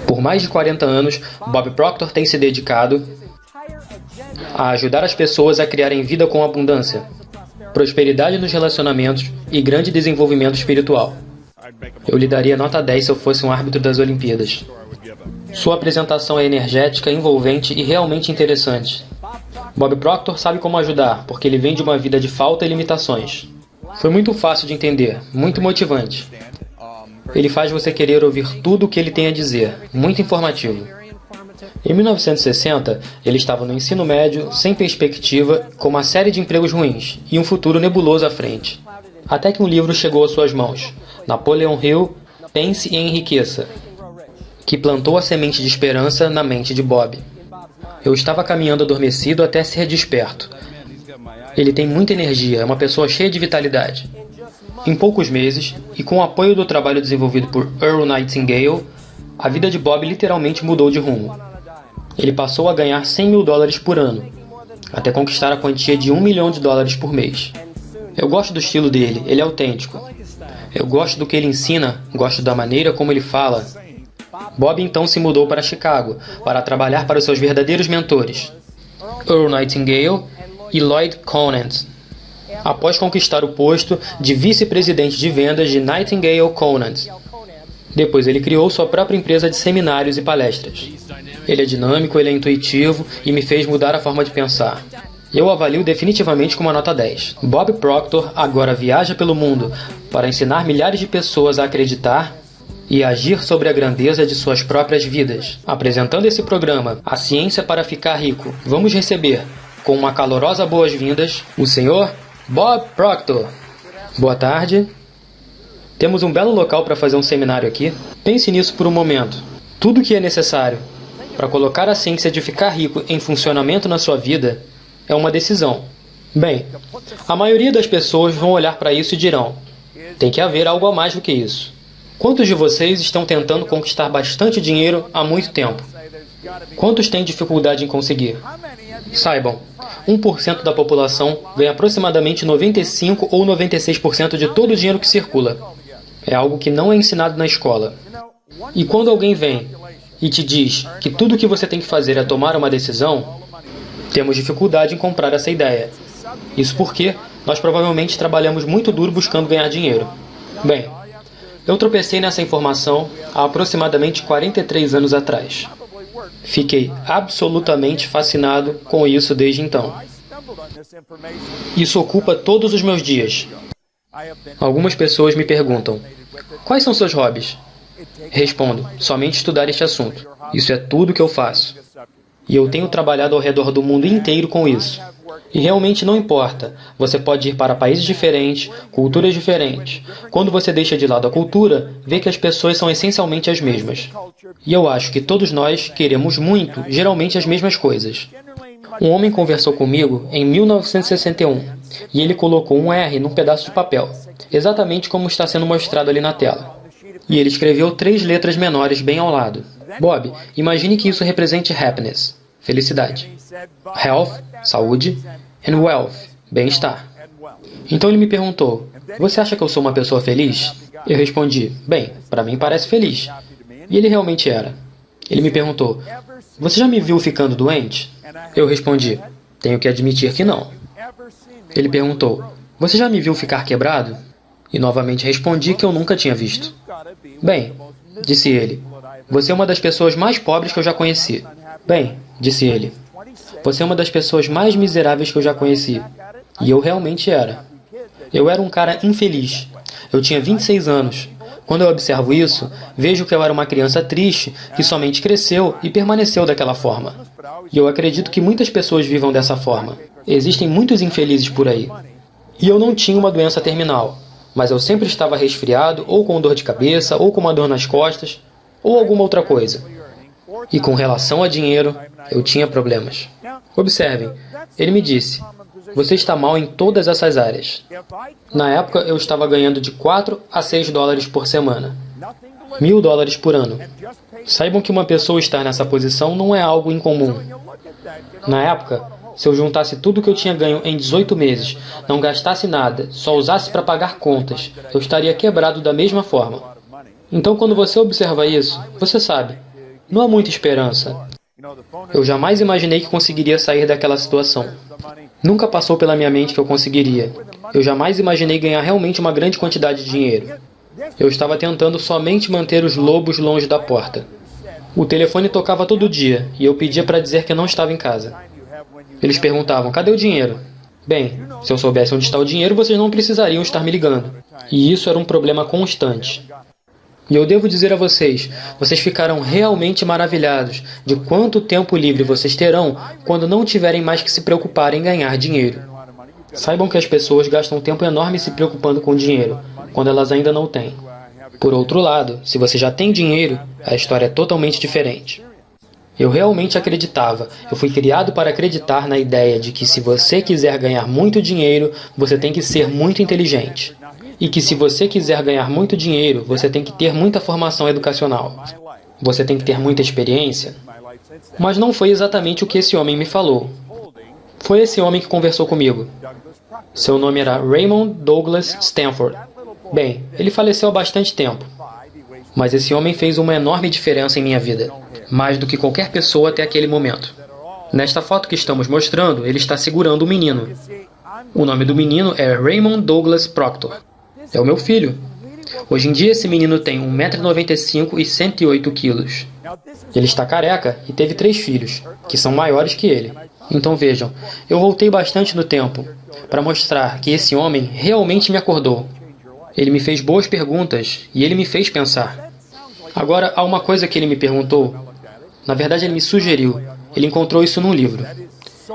Por mais de 40 anos, Bob Proctor tem se dedicado a ajudar as pessoas a criarem vida com abundância, prosperidade nos relacionamentos e grande desenvolvimento espiritual. Eu lhe daria nota 10 se eu fosse um árbitro das Olimpíadas. Sua apresentação é energética, envolvente e realmente interessante. Bob Proctor sabe como ajudar, porque ele vem de uma vida de falta e limitações. Foi muito fácil de entender, muito motivante. Ele faz você querer ouvir tudo o que ele tem a dizer, muito informativo. Em 1960, ele estava no ensino médio, sem perspectiva, com uma série de empregos ruins e um futuro nebuloso à frente. Até que um livro chegou às suas mãos, Napoleon Hill, Pense e Enriqueça, que plantou a semente de esperança na mente de Bob. Eu estava caminhando adormecido até ser desperto. Ele tem muita energia, é uma pessoa cheia de vitalidade. Em poucos meses, e com o apoio do trabalho desenvolvido por Earl Nightingale, a vida de Bob literalmente mudou de rumo. Ele passou a ganhar $100.000 por ano, até conquistar a quantia de $1 milhão por mês. Eu gosto do estilo dele, ele é autêntico. Eu gosto do que ele ensina, gosto da maneira como ele fala. Bob então se mudou para Chicago, para trabalhar para os seus verdadeiros mentores, Earl Nightingale e Lloyd Conant. Após conquistar o posto de vice-presidente de vendas de Nightingale Conant. Depois ele criou sua própria empresa de seminários e palestras. Ele é dinâmico, ele é intuitivo e me fez mudar a forma de pensar. Eu o avalio definitivamente com uma nota 10. Bob Proctor agora viaja pelo mundo para ensinar milhares de pessoas a acreditar e agir sobre a grandeza de suas próprias vidas. Apresentando esse programa, A Ciência para Ficar Rico, vamos receber, com uma calorosa boas-vindas, o Sr. Bob Proctor. Boa tarde. Temos um belo local para fazer um seminário aqui. Pense nisso por um momento. Tudo o que é necessário para colocar a ciência de ficar rico em funcionamento na sua vida é uma decisão. Bem, a maioria das pessoas vão olhar para isso e dirão: tem que haver algo a mais do que isso. Quantos de vocês estão tentando conquistar bastante dinheiro há muito tempo? Quantos têm dificuldade em conseguir? Saibam, 1% da população ganha aproximadamente 95 ou 96% de todo o dinheiro que circula. É algo que não é ensinado na escola. E quando alguém vem e te diz que tudo o que você tem que fazer é tomar uma decisão, temos dificuldade em comprar essa ideia. Isso porque nós provavelmente trabalhamos muito duro buscando ganhar dinheiro. Bem, eu tropecei nessa informação há aproximadamente 43 anos atrás. Fiquei absolutamente fascinado com isso desde então. Isso ocupa todos os meus dias. Algumas pessoas me perguntam: quais são seus hobbies? Respondo: somente estudar este assunto. Isso é tudo que eu faço. E eu tenho trabalhado ao redor do mundo inteiro com isso. E realmente não importa. Você pode ir para países diferentes, culturas diferentes. Quando você deixa de lado a cultura, vê que as pessoas são essencialmente as mesmas. E eu acho que todos nós queremos muito, geralmente as mesmas coisas. Um homem conversou comigo em 1961, e ele colocou um R num pedaço de papel, exatamente como está sendo mostrado ali na tela. E ele escreveu 3 letras menores bem ao lado. Bob, imagine que isso represente happiness, felicidade. Health, saúde, and wealth, bem-estar. Então ele me perguntou: você acha que eu sou uma pessoa feliz? Eu respondi: bem, para mim parece feliz. E ele realmente era. Ele me perguntou: você já me viu ficando doente? Eu respondi: tenho que admitir que não. Ele perguntou: você já me viu ficar quebrado? E novamente respondi que eu nunca tinha visto. Bem, disse ele, você é uma das pessoas mais pobres que eu já conheci. Bem, disse ele, você é uma das pessoas mais miseráveis que eu já conheci. E eu realmente era. Eu era um cara infeliz. Eu tinha 26 anos. Quando eu observo isso, vejo que eu era uma criança triste que somente cresceu e permaneceu daquela forma. E eu acredito que muitas pessoas vivam dessa forma. Existem muitos infelizes por aí. E eu não tinha uma doença terminal, mas eu sempre estava resfriado, ou com dor de cabeça, ou com uma dor nas costas, ou alguma outra coisa. E com relação a dinheiro, eu tinha problemas. Observem, ele me disse: você está mal em todas essas áreas. Na época, eu estava ganhando de 4 a 6 dólares por semana. $1.000 por ano. Saibam que uma pessoa estar nessa posição não é algo incomum. Na época, se eu juntasse tudo que eu tinha ganho em 18 meses, não gastasse nada, só usasse para pagar contas, eu estaria quebrado da mesma forma. Então, quando você observa isso, você sabe, não há muita esperança. Eu jamais imaginei que conseguiria sair daquela situação. Nunca passou pela minha mente que eu conseguiria. Eu jamais imaginei ganhar realmente uma grande quantidade de dinheiro. Eu estava tentando somente manter os lobos longe da porta. O telefone tocava todo dia e eu pedia para dizer que não estava em casa. Eles perguntavam, cadê o dinheiro? Bem, se eu soubesse onde está o dinheiro, vocês não precisariam estar me ligando. E isso era um problema constante. E eu devo dizer a vocês, vocês ficarão realmente maravilhados de quanto tempo livre vocês terão quando não tiverem mais que se preocupar em ganhar dinheiro. Saibam que as pessoas gastam um tempo enorme se preocupando com dinheiro, quando elas ainda não têm. Por outro lado, se você já tem dinheiro, a história é totalmente diferente. Eu realmente acreditava, eu fui criado para acreditar na ideia de que se você quiser ganhar muito dinheiro, você tem que ser muito inteligente. E que se você quiser ganhar muito dinheiro, você tem que ter muita formação educacional. Você tem que ter muita experiência. Mas não foi exatamente o que esse homem me falou. Foi esse homem que conversou comigo. Seu nome era Raymond Douglas Stanford. Bem, ele faleceu há bastante tempo. Mas esse homem fez uma enorme diferença em minha vida. Mais do que qualquer pessoa até aquele momento. Nesta foto que estamos mostrando, ele está segurando um menino. O nome do menino é Raymond Douglas Proctor. É o meu filho. Hoje em dia esse menino tem 1,95 m e 108 kg. Ele está careca e teve 3 filhos, que são maiores que ele. Então vejam, eu voltei bastante no tempo para mostrar que esse homem realmente me acordou. Ele me fez boas perguntas e ele me fez pensar. Agora, há uma coisa que ele me perguntou. Na verdade, ele me sugeriu. Ele encontrou isso num livro.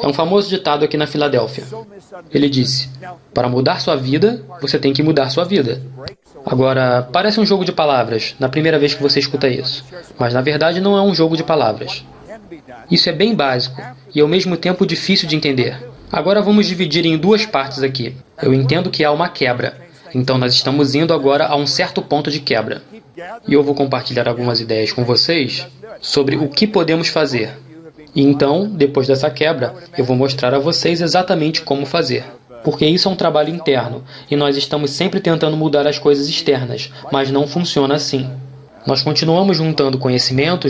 É um famoso ditado aqui na Filadélfia. Ele disse, para mudar sua vida, você tem que mudar sua vida. Agora, parece um jogo de palavras, na primeira vez que você escuta isso. Mas, na verdade, não é um jogo de palavras. Isso é bem básico e, ao mesmo tempo, difícil de entender. Agora vamos dividir em 2 partes aqui. Eu entendo que há uma quebra. Então, nós estamos indo agora a um certo ponto de quebra. E eu vou compartilhar algumas ideias com vocês sobre o que podemos fazer. E então, depois dessa quebra, eu vou mostrar a vocês exatamente como fazer. Porque isso é um trabalho interno, e nós estamos sempre tentando mudar as coisas externas, mas não funciona assim. Nós continuamos juntando conhecimento,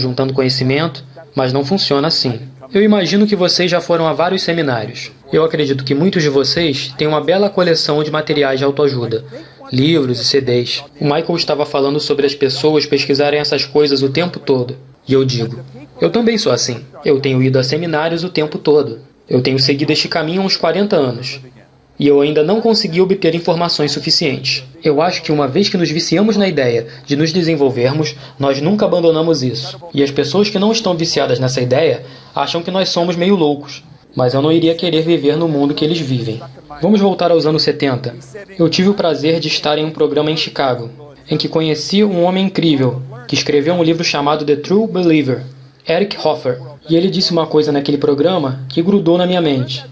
mas não funciona assim. Eu imagino que vocês já foram a vários seminários. Eu acredito que muitos de vocês têm uma bela coleção de materiais de autoajuda, livros e CDs. O Michael estava falando sobre as pessoas pesquisarem essas coisas o tempo todo. E eu digo, eu também sou assim. Eu tenho ido a seminários o tempo todo. Eu tenho seguido este caminho há uns 40 anos. E eu ainda não consegui obter informações suficientes. Eu acho que uma vez que nos viciamos na ideia de nos desenvolvermos, nós nunca abandonamos isso. E as pessoas que não estão viciadas nessa ideia acham que nós somos meio loucos. Mas eu não iria querer viver no mundo que eles vivem. Vamos voltar aos anos 70. Eu tive o prazer de estar em um programa em Chicago, em que conheci um homem incrível, que escreveu um livro chamado The True Believer, Eric Hoffer. E ele disse uma coisa naquele programa que grudou na minha mente.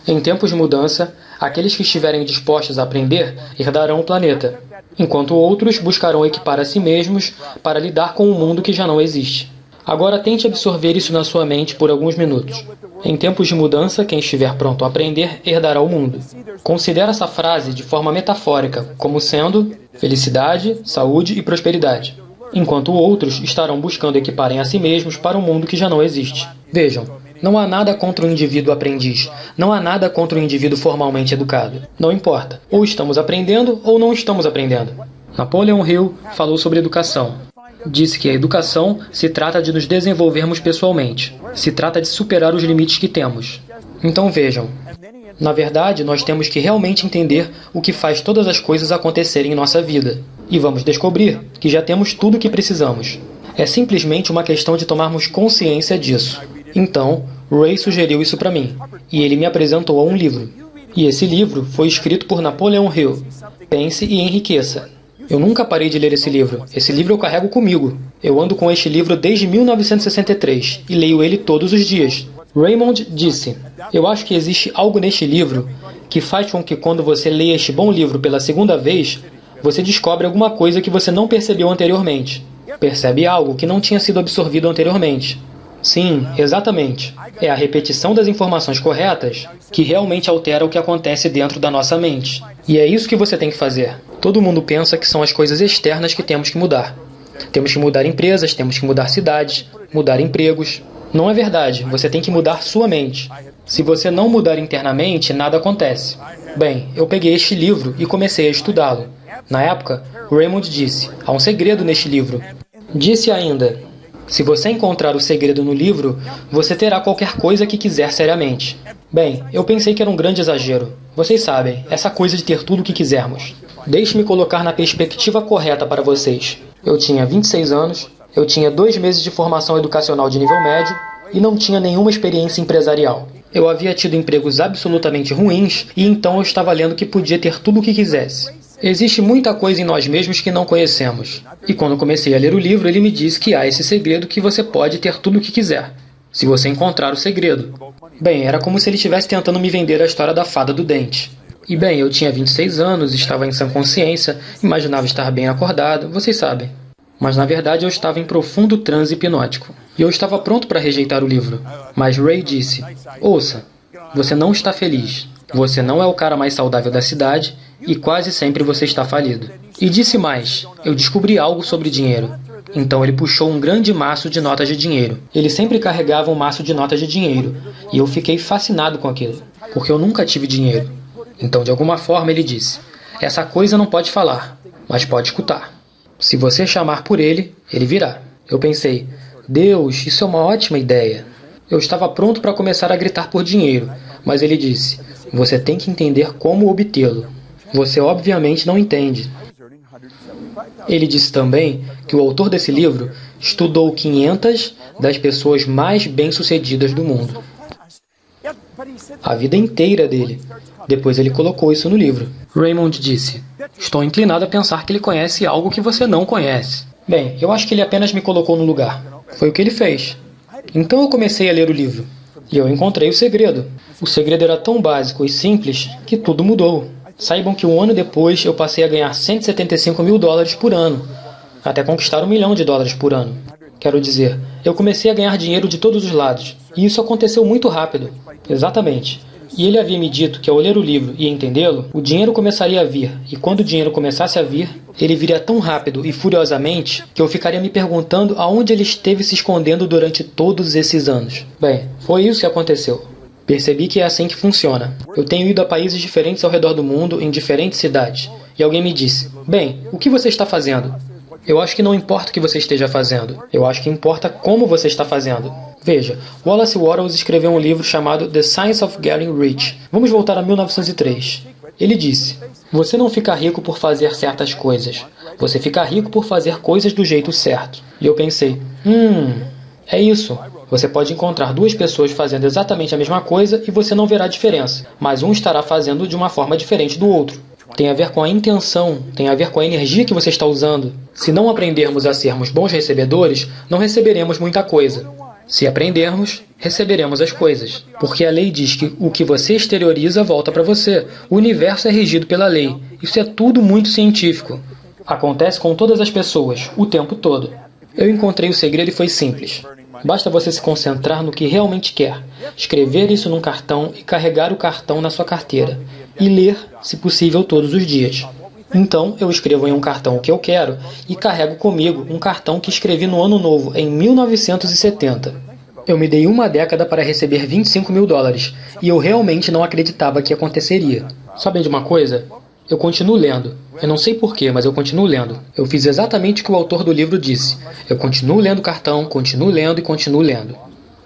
Em tempos de mudança, aqueles que estiverem dispostos a aprender herdarão o planeta, enquanto outros buscarão equipar a si mesmos para lidar com um mundo que já não existe. Agora tente absorver isso na sua mente por alguns minutos. Em tempos de mudança, quem estiver pronto a aprender herdará o mundo. Considere essa frase de forma metafórica, como sendo felicidade, saúde e prosperidade, enquanto outros estarão buscando equiparem a si mesmos para um mundo que já não existe. Vejam, não há nada contra o indivíduo aprendiz, não há nada contra o indivíduo formalmente educado. Não importa, ou estamos aprendendo ou não estamos aprendendo. Napoleon Hill falou sobre educação. Disse que a educação se trata de nos desenvolvermos pessoalmente, se trata de superar os limites que temos. Então vejam, na verdade nós temos que realmente entender o que faz todas as coisas acontecerem em nossa vida. E vamos descobrir que já temos tudo o que precisamos. É simplesmente uma questão de tomarmos consciência disso. Então, Ray sugeriu isso para mim, e ele me apresentou a um livro. E esse livro foi escrito por Napoleon Hill, Pense e Enriqueça. Eu nunca parei de ler esse livro. Esse livro eu carrego comigo. Eu ando com este livro desde 1963 e leio ele todos os dias. Raymond disse, eu acho que existe algo neste livro que faz com que quando você leia este bom livro pela segunda vez, você descobre alguma coisa que você não percebeu anteriormente. Percebe algo que não tinha sido absorvido anteriormente. Sim, exatamente. É a repetição das informações corretas que realmente altera o que acontece dentro da nossa mente. E é isso que você tem que fazer. Todo mundo pensa que são as coisas externas que temos que mudar. Temos que mudar empresas, temos que mudar cidades, mudar empregos. Não é verdade, você tem que mudar sua mente. Se você não mudar internamente, nada acontece. Bem, eu peguei este livro e comecei a estudá-lo. Na época, Raymond disse, há um segredo neste livro. Disse ainda, se você encontrar o segredo no livro, você terá qualquer coisa que quiser seriamente. Bem, eu pensei que era um grande exagero. Vocês sabem, essa coisa de ter tudo o que quisermos. Deixe-me colocar na perspectiva correta para vocês. Eu tinha 26 anos, eu tinha 2 meses de formação educacional de nível médio e não tinha nenhuma experiência empresarial. Eu havia tido empregos absolutamente ruins e então eu estava lendo que podia ter tudo o que quisesse. Existe muita coisa em nós mesmos que não conhecemos. E quando comecei a ler o livro, ele me disse que há esse segredo que você pode ter tudo o que quiser, se você encontrar o segredo. Bem, era como se ele estivesse tentando me vender a história da fada do dente. E bem, eu tinha 26 anos, estava em sã consciência, imaginava estar bem acordado, vocês sabem. Mas na verdade eu estava em profundo transe hipnótico. E eu estava pronto para rejeitar o livro. Mas Ray disse, ouça, você não está feliz. Você não é o cara mais saudável da cidade e quase sempre você está falido. E disse mais, eu descobri algo sobre dinheiro. Então ele puxou um grande maço de notas de dinheiro. Ele sempre carregava um maço de notas de dinheiro. E eu fiquei fascinado com aquilo, porque eu nunca tive dinheiro. Então de alguma forma ele disse, essa coisa não pode falar, mas pode escutar. Se você chamar por ele, ele virá. Eu pensei, Deus, isso é uma ótima ideia. Eu estava pronto para começar a gritar por dinheiro, mas ele disse, você tem que entender como obtê-lo. Você obviamente não entende. Ele disse também que o autor desse livro estudou 500 das pessoas mais bem-sucedidas do mundo. A vida inteira dele. Depois ele colocou isso no livro. Raymond disse, estou inclinado a pensar que ele conhece algo que você não conhece. Bem, eu acho que ele apenas me colocou no lugar. Foi o que ele fez. Então eu comecei a ler o livro. E eu encontrei o segredo. O segredo era tão básico e simples que tudo mudou. Saibam que um ano depois eu passei a ganhar $175 mil por ano, até conquistar $1 milhão por ano. Quero dizer, eu comecei a ganhar dinheiro de todos os lados, e isso aconteceu muito rápido. Exatamente. E ele havia me dito que ao ler o livro e entendê-lo, o dinheiro começaria a vir, e quando o dinheiro começasse a vir, ele viria tão rápido e furiosamente que eu ficaria me perguntando aonde ele esteve se escondendo durante todos esses anos. Bem, foi isso que aconteceu. Percebi que é assim que funciona. Eu tenho ido a países diferentes ao redor do mundo, em diferentes cidades. E alguém me disse, bem, o que você está fazendo? Eu acho que não importa o que você esteja fazendo. Eu acho que importa como você está fazendo. Veja, Wallace Wattles escreveu um livro chamado The Science of Getting Rich. Vamos voltar a 1903. Ele disse, você não fica rico por fazer certas coisas. Você fica rico por fazer coisas do jeito certo. E eu pensei, é isso. Você pode encontrar 2 pessoas fazendo exatamente a mesma coisa e você não verá diferença, mas um estará fazendo de uma forma diferente do outro. Tem a ver com a intenção, tem a ver com a energia que você está usando. Se não aprendermos a sermos bons recebedores, não receberemos muita coisa. Se aprendermos, receberemos as coisas. Porque a lei diz que o que você exterioriza volta para você. O universo é regido pela lei. Isso é tudo muito científico. Acontece com todas as pessoas, o tempo todo. Eu encontrei o segredo e foi simples. Basta você se concentrar no que realmente quer, escrever isso num cartão e carregar o cartão na sua carteira, e ler, se possível, todos os dias. Então, eu escrevo em um cartão o que eu quero e carrego comigo um cartão que escrevi no ano novo, em 1970. Eu me dei uma década para receber $25 mil, e eu realmente não acreditava que aconteceria. Sabem de uma coisa? Eu continuo lendo. Eu não sei porquê, mas eu continuo lendo. Eu fiz exatamente o que o autor do livro disse. Eu continuo lendo o cartão, continuo lendo e continuo lendo.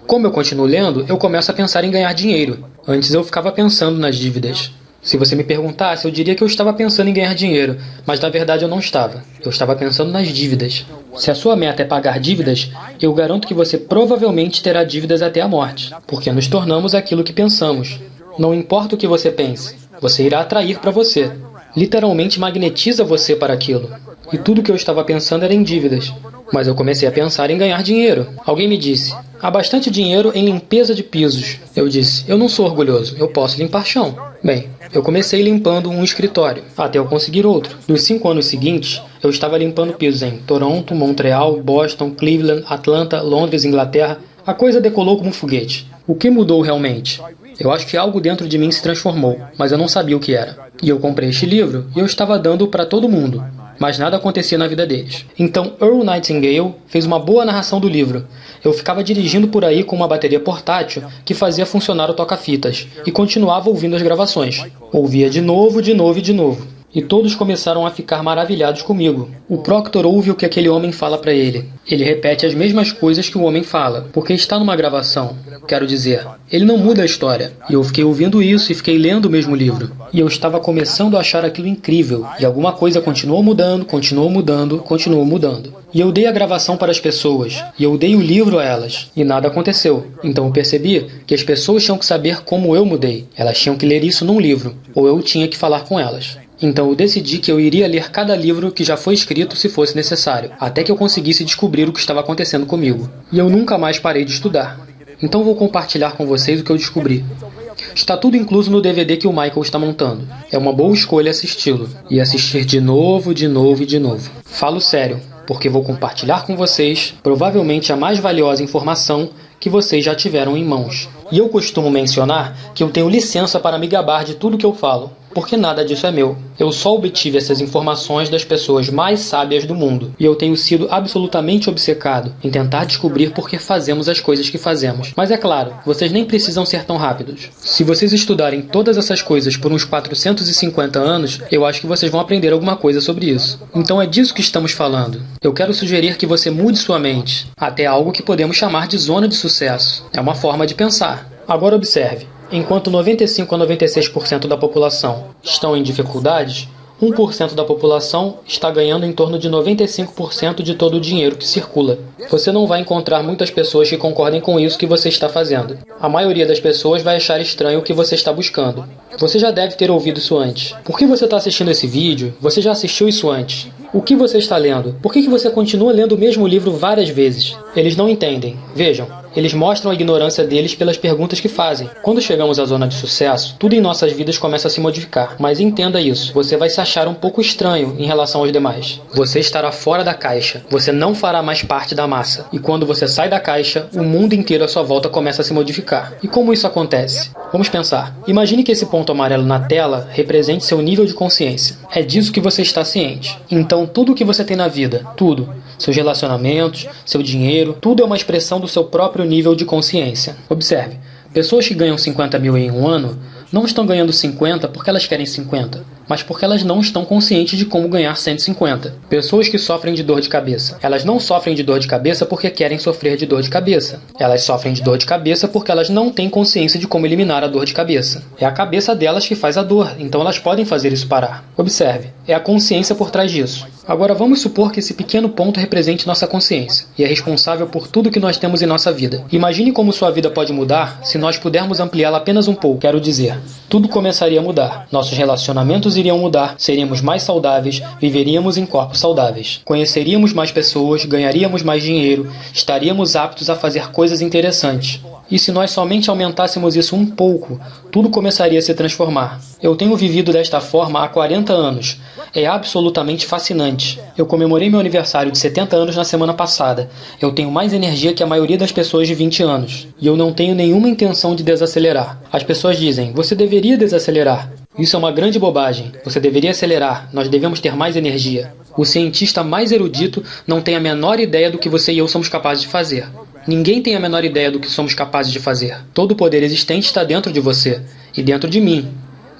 Como eu continuo lendo, eu começo a pensar em ganhar dinheiro. Antes eu ficava pensando nas dívidas. Se você me perguntasse, eu diria que eu estava pensando em ganhar dinheiro, mas na verdade eu não estava. Eu estava pensando nas dívidas. Se a sua meta é pagar dívidas, eu garanto que você provavelmente terá dívidas até a morte, porque nos tornamos aquilo que pensamos. Não importa o que você pense, você irá atrair para você. Literalmente magnetiza você para aquilo. E tudo que eu estava pensando era em dívidas. Mas eu comecei a pensar em ganhar dinheiro. Alguém me disse, há bastante dinheiro em limpeza de pisos. Eu disse, eu não sou orgulhoso, eu posso limpar chão. Bem, eu comecei limpando um escritório, até eu conseguir outro. Nos 5 anos seguintes, eu estava limpando pisos em Toronto, Montreal, Boston, Cleveland, Atlanta, Londres, Inglaterra. A coisa decolou como um foguete. O que mudou realmente? Eu acho que algo dentro de mim se transformou, mas eu não sabia o que era. E eu comprei este livro e eu estava dando para todo mundo. mas nada acontecia na vida deles. Então Earl Nightingale fez uma boa narração do livro. Eu ficava dirigindo por aí com uma bateria portátil que fazia funcionar o toca-fitas e continuava ouvindo as gravações. Ouvia de novo, de novo e de novo. E todos começaram a ficar maravilhados comigo. O Proctor ouve o que aquele homem fala para ele. Ele repete as mesmas coisas que o homem fala, porque está numa gravação. Quero dizer, ele não muda a história. E eu fiquei ouvindo isso e fiquei lendo o mesmo livro. E eu estava começando a achar aquilo incrível. E alguma coisa continuou mudando, continuou mudando, continuou mudando. E eu dei a gravação para as pessoas. E eu dei o livro a elas. E nada aconteceu. Então eu percebi que as pessoas tinham que saber como eu mudei. Elas tinham que ler isso num livro. Ou eu tinha que falar com elas. Então eu decidi que eu iria ler cada livro que já foi escrito se fosse necessário, até que eu conseguisse descobrir o que estava acontecendo comigo. E eu nunca mais parei de estudar. Então vou compartilhar com vocês o que eu descobri. Está tudo incluso no DVD que o Michael está montando. É uma boa escolha assisti-lo. E assistir de novo, de novo e de novo. Falo sério, porque vou compartilhar com vocês provavelmente a mais valiosa informação que vocês já tiveram em mãos. E eu costumo mencionar que eu tenho licença para me gabar de tudo que eu falo, porque nada disso é meu. Eu só obtive essas informações das pessoas mais sábias do mundo, e eu tenho sido absolutamente obcecado em tentar descobrir por que fazemos as coisas que fazemos. Mas é claro, vocês nem precisam ser tão rápidos. Se vocês estudarem todas essas coisas por uns 450 anos, eu acho que vocês vão aprender alguma coisa sobre isso. Então é disso que estamos falando. Eu quero sugerir que você mude sua mente, até algo que podemos chamar de zona de sucesso. É uma forma de pensar. Agora observe. Enquanto 95 a 96% da população estão em dificuldades, 1% da população está ganhando em torno de 95% de todo o dinheiro que circula. Você não vai encontrar muitas pessoas que concordem com isso que você está fazendo. A maioria das pessoas vai achar estranho o que você está buscando. Você já deve ter ouvido isso antes. Por que você está assistindo esse vídeo? Você já assistiu isso antes. O que você está lendo? Por que você continua lendo o mesmo livro várias vezes? Eles não entendem. Vejam. Eles mostram a ignorância deles pelas perguntas que fazem. Quando chegamos à zona de sucesso, tudo em nossas vidas começa a se modificar. Mas entenda isso, você vai se achar um pouco estranho em relação aos demais. Você estará fora da caixa. Você não fará mais parte da massa. E quando você sai da caixa, o mundo inteiro à sua volta começa a se modificar. E como isso acontece? Vamos pensar. Imagine que esse ponto amarelo na tela represente seu nível de consciência. É disso que você está ciente. Então, tudo o que você tem na vida, tudo, seus relacionamentos, seu dinheiro, tudo é uma expressão do seu próprio nível de consciência. Observe, pessoas que ganham 50 mil em um ano não estão ganhando 50 porque elas querem 50, mas porque elas não estão conscientes de como ganhar 150. Pessoas que sofrem de dor de cabeça. Elas não sofrem de dor de cabeça porque querem sofrer de dor de cabeça. Elas sofrem de dor de cabeça porque elas não têm consciência de como eliminar a dor de cabeça. É a cabeça delas que faz a dor, então elas podem fazer isso parar. Observe, é a consciência por trás disso. Agora vamos supor que esse pequeno ponto represente nossa consciência e é responsável por tudo que nós temos em nossa vida. Imagine como sua vida pode mudar se nós pudermos ampliá-la apenas um pouco. Quero dizer, tudo começaria a mudar. Nossos relacionamentos iriam mudar, seríamos mais saudáveis, viveríamos em corpos saudáveis. Conheceríamos mais pessoas, ganharíamos mais dinheiro, estaríamos aptos a fazer coisas interessantes. E se nós somente aumentássemos isso um pouco, tudo começaria a se transformar. Eu tenho vivido desta forma há 40 anos. É absolutamente fascinante. Eu comemorei meu aniversário de 70 anos na semana passada. Eu tenho mais energia que a maioria das pessoas de 20 anos. E eu não tenho nenhuma intenção de desacelerar. As pessoas dizem, você deveria desacelerar. Isso é uma grande bobagem. Você deveria acelerar. Nós devemos ter mais energia. O cientista mais erudito não tem a menor ideia do que você e eu somos capazes de fazer. Ninguém tem a menor ideia do que somos capazes de fazer. Todo o poder existente está dentro de você e dentro de mim.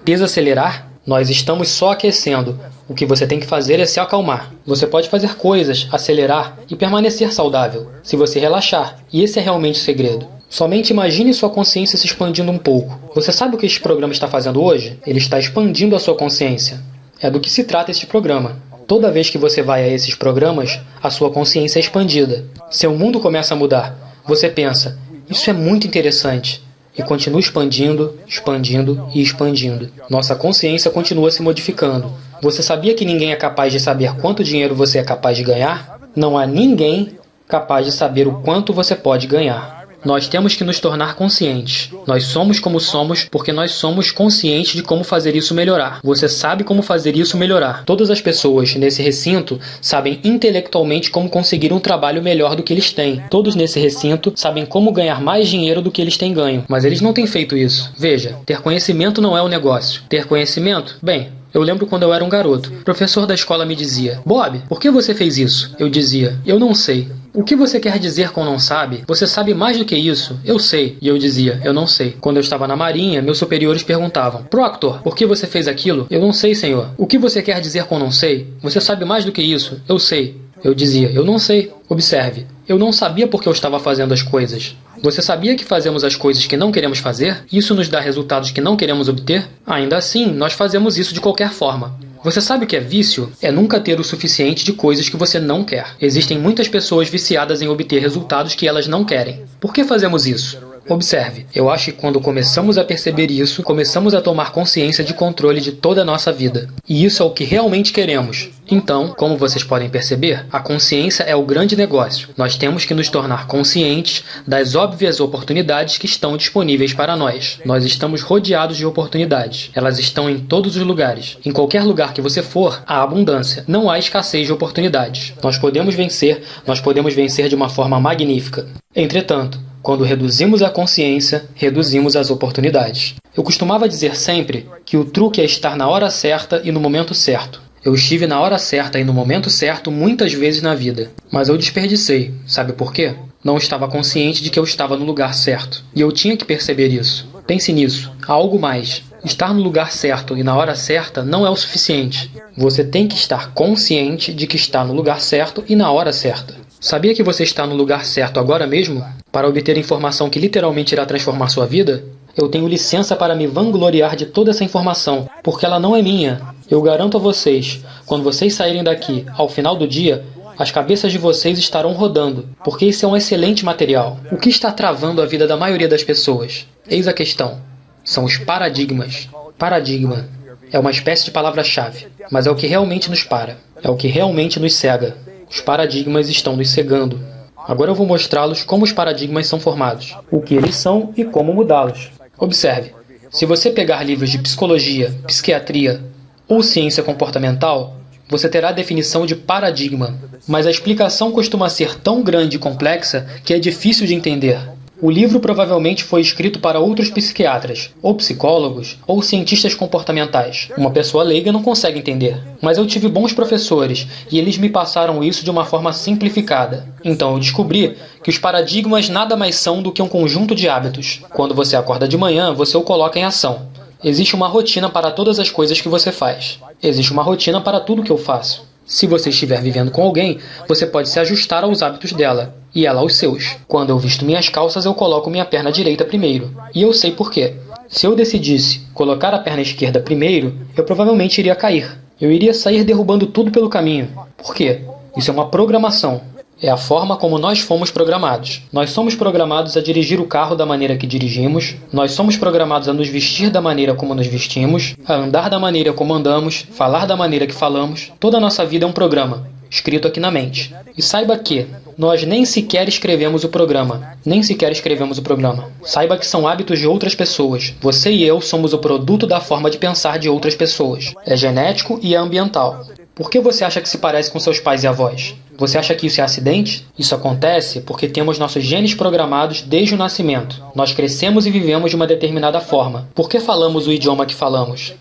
Desacelerar? Nós estamos só aquecendo. O que você tem que fazer é se acalmar. Você pode fazer coisas, acelerar e permanecer saudável, se você relaxar. E esse é realmente o segredo. Somente imagine sua consciência se expandindo um pouco. Você sabe o que este programa está fazendo hoje? Ele está expandindo a sua consciência. É do que se trata este programa. Toda vez que você vai a esses programas, a sua consciência é expandida. Seu mundo começa a mudar. Você pensa, isso é muito interessante. E continua expandindo, expandindo e expandindo. Nossa consciência continua se modificando. Você sabia que ninguém é capaz de saber quanto dinheiro você é capaz de ganhar? Não há ninguém capaz de saber o quanto você pode ganhar. Nós temos que nos tornar conscientes. Nós somos como somos porque nós somos conscientes de como fazer isso melhorar. Você sabe como fazer isso melhorar. Todas as pessoas nesse recinto sabem intelectualmente como conseguir um trabalho melhor do que eles têm. Todos nesse recinto sabem como ganhar mais dinheiro do que eles têm ganho. Mas eles não têm feito isso. Veja, ter conhecimento não é o negócio. Ter conhecimento? Bem, Eu lembro quando eu era um garoto. O professor da escola me dizia: Bob, por que você fez isso? Eu dizia: eu não sei. O que você quer dizer com não sabe? Você sabe mais do que isso? Eu sei. E eu dizia: eu não sei. Quando eu estava na marinha, meus superiores perguntavam: Proctor, por que você fez aquilo? Eu não sei, senhor. O que você quer dizer com não sei? Você sabe mais do que isso? Eu sei. Eu dizia: eu não sei. Observe, eu não sabia por que eu estava fazendo as coisas. Você sabia que fazemos as coisas que não queremos fazer? Isso nos dá resultados que não queremos obter? Ainda assim, nós fazemos isso de qualquer forma. Você sabe o que é vício? É nunca ter o suficiente de coisas que você não quer. Existem muitas pessoas viciadas em obter resultados que elas não querem. Por que fazemos isso? Observe, eu acho que quando começamos a perceber isso, começamos a tomar consciência de controle de toda a nossa vida. E isso é o que realmente queremos. Então, como vocês podem perceber, a consciência é o grande negócio. Nós temos que nos tornar conscientes das óbvias oportunidades que estão disponíveis para nós. Nós estamos rodeados de oportunidades. Elas estão em todos os lugares. Em qualquer lugar que você for, há abundância. Não há escassez de oportunidades. Nós podemos vencer de uma forma magnífica. Entretanto, quando reduzimos a consciência, reduzimos as oportunidades. Eu costumava dizer sempre que o truque é estar na hora certa e no momento certo. Eu estive na hora certa e no momento certo muitas vezes na vida. Mas eu desperdicei. Sabe por quê? Não estava consciente de que eu estava no lugar certo. E eu tinha que perceber isso. Pense nisso. Há algo mais. Estar no lugar certo e na hora certa não é o suficiente. Você tem que estar consciente de que está no lugar certo e na hora certa. Sabia que você está no lugar certo agora mesmo? Para obter informação que literalmente irá transformar sua vida? Eu tenho licença para me vangloriar de toda essa informação, porque ela não é minha. Eu garanto a vocês, quando vocês saírem daqui, ao final do dia, as cabeças de vocês estarão rodando, porque isso é um excelente material. O que está travando a vida da maioria das pessoas? Eis a questão. São os paradigmas. Paradigma é uma espécie de palavra-chave, mas é o que realmente nos para. É o que realmente nos cega. Os paradigmas estão nos cegando. Agora eu vou mostrá-los como os paradigmas são formados, o que eles são e como mudá-los. Observe, se você pegar livros de psicologia, psiquiatria ou ciência comportamental, você terá a definição de paradigma, mas a explicação costuma ser tão grande e complexa que é difícil de entender. O livro provavelmente foi escrito para outros psiquiatras, ou psicólogos, ou cientistas comportamentais. Uma pessoa leiga não consegue entender. Mas eu tive bons professores, e eles me passaram isso de uma forma simplificada. Então eu descobri que os paradigmas nada mais são do que um conjunto de hábitos. Quando você acorda de manhã, você o coloca em ação. Existe uma rotina para todas as coisas que você faz. Existe uma rotina para tudo que eu faço. Se você estiver vivendo com alguém, você pode se ajustar aos hábitos dela, e ela aos seus. Quando eu visto minhas calças, eu coloco minha perna direita primeiro. E eu sei por quê. Se eu decidisse colocar a perna esquerda primeiro, eu provavelmente iria cair. Eu iria sair derrubando tudo pelo caminho. Por quê? Isso é uma programação. É a forma como nós fomos programados. Nós somos programados a dirigir o carro da maneira que dirigimos. Nós somos programados a nos vestir da maneira como nos vestimos, a andar da maneira como andamos, falar da maneira que falamos. Toda a nossa vida é um programa, escrito aqui na mente. E saiba que nós nem sequer escrevemos o programa. Nem sequer escrevemos o programa. Saiba que são hábitos de outras pessoas. Você e eu somos o produto da forma de pensar de outras pessoas. É genético e é ambiental. Por que você acha que se parece com seus pais e avós? Você acha que isso é acidente? Isso acontece porque temos nossos genes programados desde o nascimento. Nós crescemos e vivemos de uma determinada forma. Por que falamos o idioma que falamos?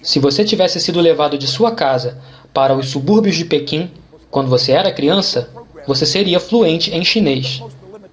Se você tivesse sido levado de sua casa para os subúrbios de Pequim, quando você era criança, você seria fluente em chinês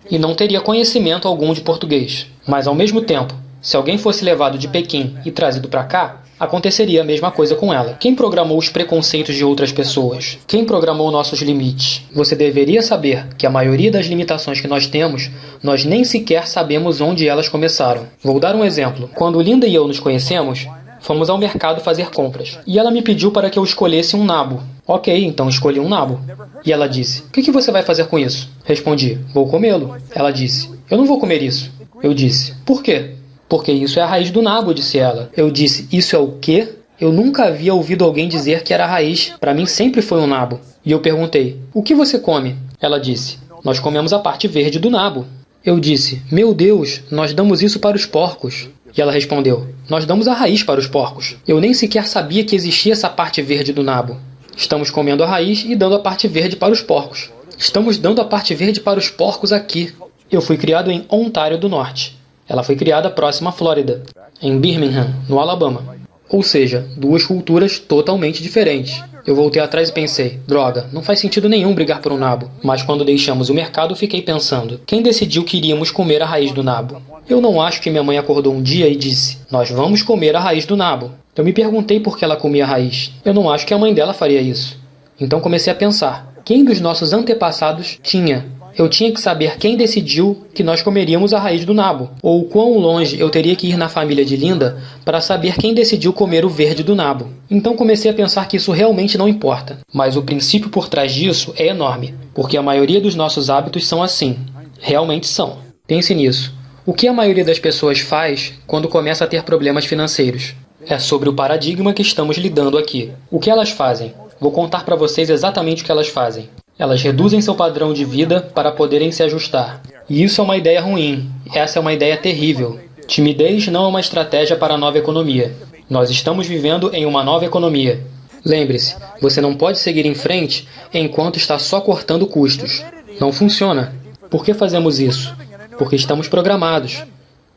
e não teria conhecimento algum de português. Mas, ao mesmo tempo, se alguém fosse levado de Pequim e trazido para cá, aconteceria a mesma coisa com ela. Quem programou os preconceitos de outras pessoas? Quem programou nossos limites? Você deveria saber que a maioria das limitações que nós temos, nós nem sequer sabemos onde elas começaram. Vou dar um exemplo. Quando Linda e eu nos conhecemos, fomos ao mercado fazer compras. E ela me pediu para que eu escolhesse um nabo. Ok, então escolhi um nabo. E ela disse: "O que você vai fazer com isso?" Respondi: "Vou comê-lo." Ela disse: "Eu não vou comer isso." Eu disse: "Por quê?" "Porque isso é a raiz do nabo", disse ela. Eu disse: "Isso é o quê?" Eu nunca havia ouvido alguém dizer que era a raiz. Para mim sempre foi um nabo. E eu perguntei: "O que você come?" Ela disse: "Nós comemos a parte verde do nabo." Eu disse: "Meu Deus, nós damos isso para os porcos." E ela respondeu: "Nós damos a raiz para os porcos." Eu nem sequer sabia que existia essa parte verde do nabo. Estamos comendo a raiz e dando a parte verde para os porcos. Estamos dando a parte verde para os porcos aqui. Eu fui criado em Ontário do Norte. Ela foi criada próxima à Flórida, em Birmingham, no Alabama. Ou seja, duas culturas totalmente diferentes. Eu voltei atrás e pensei, droga, não faz sentido nenhum brigar por um nabo. Mas quando deixamos o mercado, fiquei pensando, quem decidiu que iríamos comer a raiz do nabo? Eu não acho que minha mãe acordou um dia e disse, nós vamos comer a raiz do nabo. Eu me perguntei por que ela comia a raiz. Eu não acho que a mãe dela faria isso. Então comecei a pensar, quem dos nossos antepassados tinha? Eu tinha que saber quem decidiu que nós comeríamos a raiz do nabo, ou quão longe eu teria que ir na família de Linda para saber quem decidiu comer o verde do nabo. Então comecei a pensar que isso realmente não importa. Mas o princípio por trás disso é enorme, porque a maioria dos nossos hábitos são assim. Realmente são. Pense nisso. O que a maioria das pessoas faz quando começa a ter problemas financeiros? É sobre o paradigma que estamos lidando aqui. O que elas fazem? Vou contar para vocês exatamente o que elas fazem. Elas reduzem seu padrão de vida para poderem se ajustar. E isso é uma ideia ruim. Essa é uma ideia terrível. Timidez não é uma estratégia para a nova economia. Nós estamos vivendo em uma nova economia. Lembre-se, você não pode seguir em frente enquanto está só cortando custos. Não funciona. Por que fazemos isso? Porque estamos programados.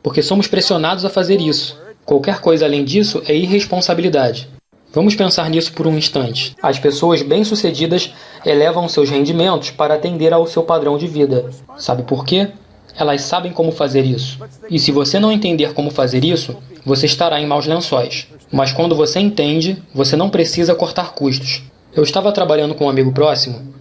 Porque somos pressionados a fazer isso. Qualquer coisa além disso é irresponsabilidade. Vamos pensar nisso por um instante. As pessoas bem-sucedidas elevam seus rendimentos para atender ao seu padrão de vida. Sabe por quê? Elas sabem como fazer isso. E se você não entender como fazer isso, você estará em maus lençóis. Mas quando você entende, você não precisa cortar custos. Eu estava trabalhando com um amigo próximo.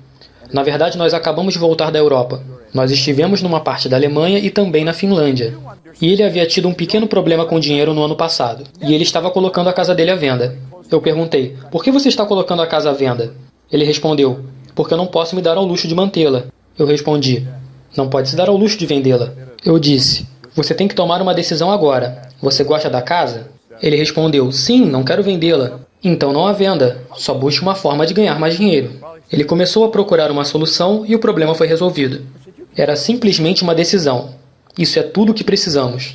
Na verdade, nós acabamos de voltar da Europa. Nós estivemos numa parte da Alemanha e também na Finlândia. E ele havia tido um pequeno problema com dinheiro no ano passado. E ele estava colocando a casa dele à venda. Eu perguntei, por que você está colocando a casa à venda? Ele respondeu, porque eu não posso me dar ao luxo de mantê-la. Eu respondi, não pode se dar ao luxo de vendê-la. Eu disse, você tem que tomar uma decisão agora. Você gosta da casa? Ele respondeu, sim, não quero vendê-la. Então não a venda, só busque uma forma de ganhar mais dinheiro. Ele começou a procurar uma solução e o problema foi resolvido. Era simplesmente uma decisão. Isso é tudo o que precisamos.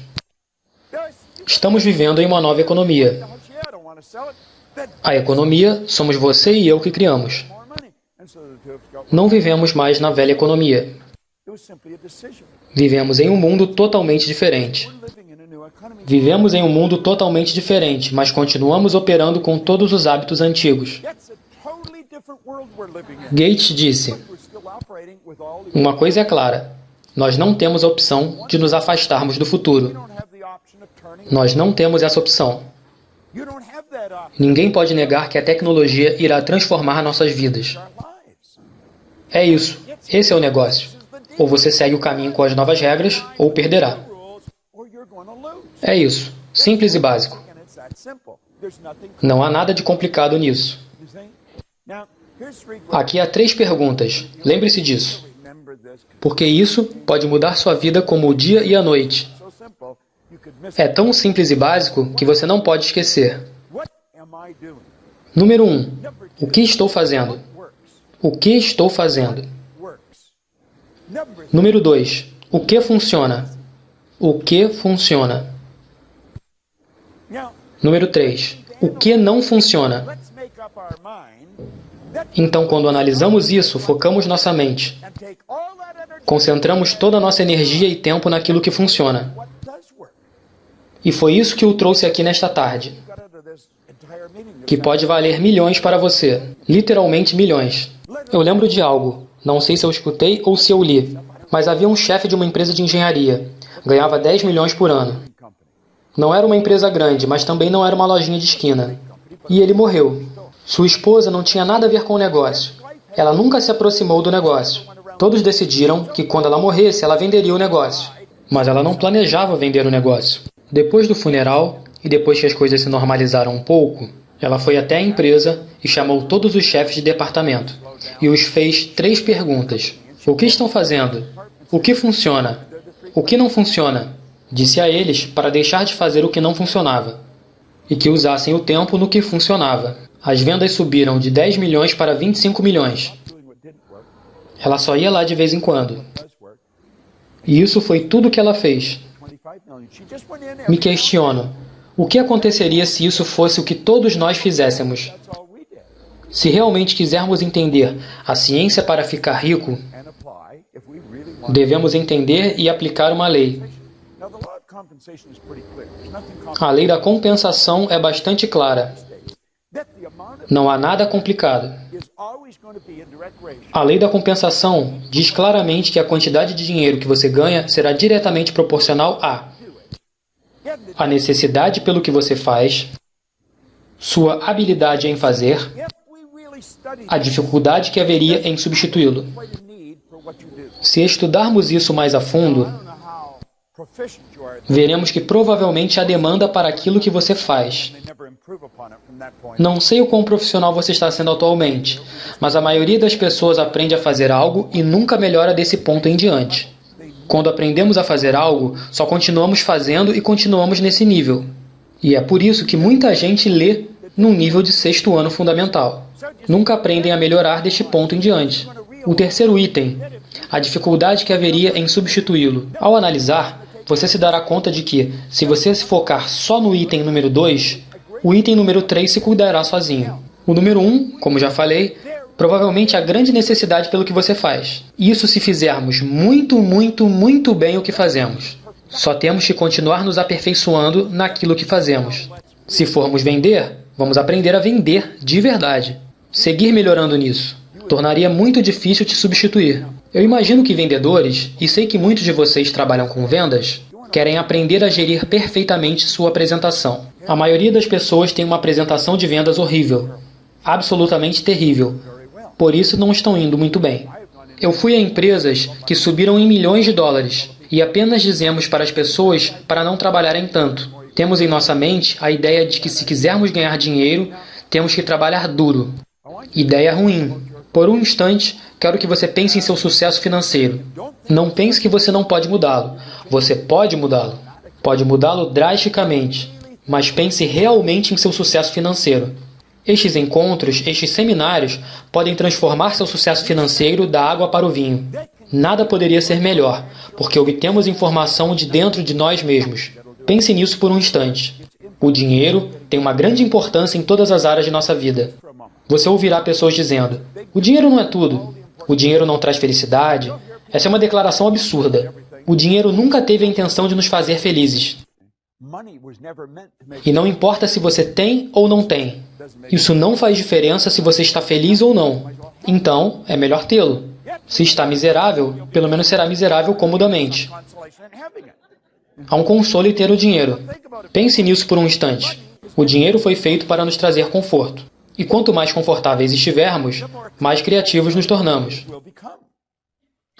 Estamos vivendo em uma nova economia. A economia somos você e eu que criamos. Não vivemos mais na velha economia. Vivemos em um mundo totalmente diferente. Vivemos em um mundo totalmente diferente, mas continuamos operando com todos os hábitos antigos. Gates disse, uma coisa é clara, nós não temos a opção de nos afastarmos do futuro. Nós não temos essa opção. Ninguém pode negar que a tecnologia irá transformar nossas vidas. É isso. Esse é o negócio. Ou você segue o caminho com as novas regras, ou perderá. É isso. Simples e básico. Não há nada de complicado nisso. Aqui há 3 perguntas. Lembre-se disso. Porque isso pode mudar sua vida como o dia e a noite. É tão simples e básico que você não pode esquecer. Número 1. O que estou fazendo? O que estou fazendo? Número 2. O que funciona? O que funciona? Número 3. O que não funciona? Então, quando analisamos isso, focamos nossa mente. Concentramos toda a nossa energia e tempo naquilo que funciona. E foi isso que o trouxe aqui nesta tarde. Que pode valer milhões para você. Literalmente milhões. Eu lembro de algo. Não sei se eu escutei ou se eu li. Mas havia um chefe de uma empresa de engenharia. Ganhava 10 milhões por ano. Não era uma empresa grande, mas também não era uma lojinha de esquina. E ele morreu. Sua esposa não tinha nada a ver com o negócio. Ela nunca se aproximou do negócio. Todos decidiram que quando ela morresse, ela venderia o negócio. Mas ela não planejava vender o negócio. Depois do funeral, e depois que as coisas se normalizaram um pouco, ela foi até a empresa e chamou todos os chefes de departamento. E os fez 3 perguntas. O que estão fazendo? O que funciona? O que não funciona? Disse a eles para deixar de fazer o que não funcionava. E que usassem o tempo no que funcionava. As vendas subiram de 10 milhões para 25 milhões. Ela só ia lá de vez em quando. E isso foi tudo o que ela fez. Me questiono, o que aconteceria se isso fosse o que todos nós fizéssemos? Se realmente quisermos entender a ciência para ficar rico, devemos entender e aplicar uma lei. A lei da compensação é bastante clara. Não há nada complicado. A lei da compensação diz claramente que a quantidade de dinheiro que você ganha será diretamente proporcional a necessidade pelo que você faz, sua habilidade em fazer, a dificuldade que haveria em substituí-lo. Se estudarmos isso mais a fundo, veremos que provavelmente há demanda para aquilo que você faz. Não sei o quão profissional você está sendo atualmente, mas a maioria das pessoas aprende a fazer algo e nunca melhora desse ponto em diante. Quando aprendemos a fazer algo, só continuamos fazendo e continuamos nesse nível. E é por isso que muita gente lê num nível de 6º ano fundamental. Nunca aprendem a melhorar deste ponto em diante. O terceiro item, a dificuldade que haveria em substituí-lo. Ao analisar, você se dará conta de que, se você se focar só no item número 2, o item número 3 se cuidará sozinho. O número 1, como já falei, provavelmente a grande necessidade pelo que você faz. Isso se fizermos muito bem o que fazemos. Só temos que continuar nos aperfeiçoando naquilo que fazemos. Se formos vender, vamos aprender a vender de verdade. Seguir melhorando nisso tornaria muito difícil te substituir. Eu imagino que vendedores, e sei que muitos de vocês trabalham com vendas, querem aprender a gerir perfeitamente sua apresentação. A maioria das pessoas tem uma apresentação de vendas horrível, absolutamente terrível. Por isso não estão indo muito bem. Eu fui a empresas que subiram em milhões de dólares e apenas dizemos para as pessoas para não trabalharem tanto. Temos em nossa mente a ideia de que se quisermos ganhar dinheiro, temos que trabalhar duro. Ideia ruim. Por um instante, quero que você pense em seu sucesso financeiro. Não pense que você não pode mudá-lo. Você pode mudá-lo. Pode mudá-lo drasticamente. Mas pense realmente em seu sucesso financeiro. Estes encontros, estes seminários, podem transformar seu sucesso financeiro da água para o vinho. Nada poderia ser melhor, porque obtemos informação de dentro de nós mesmos. Pense nisso por um instante. O dinheiro tem uma grande importância em todas as áreas de nossa vida. Você ouvirá pessoas dizendo, o dinheiro não é tudo. O dinheiro não traz felicidade. Essa é uma declaração absurda. O dinheiro nunca teve a intenção de nos fazer felizes. E não importa se você tem ou não tem. Isso não faz diferença se você está feliz ou não. Então, é melhor tê-lo. Se está miserável, pelo menos será miserável comodamente. Há um consolo em ter o dinheiro. Pense nisso por um instante. O dinheiro foi feito para nos trazer conforto. E quanto mais confortáveis estivermos, mais criativos nos tornamos.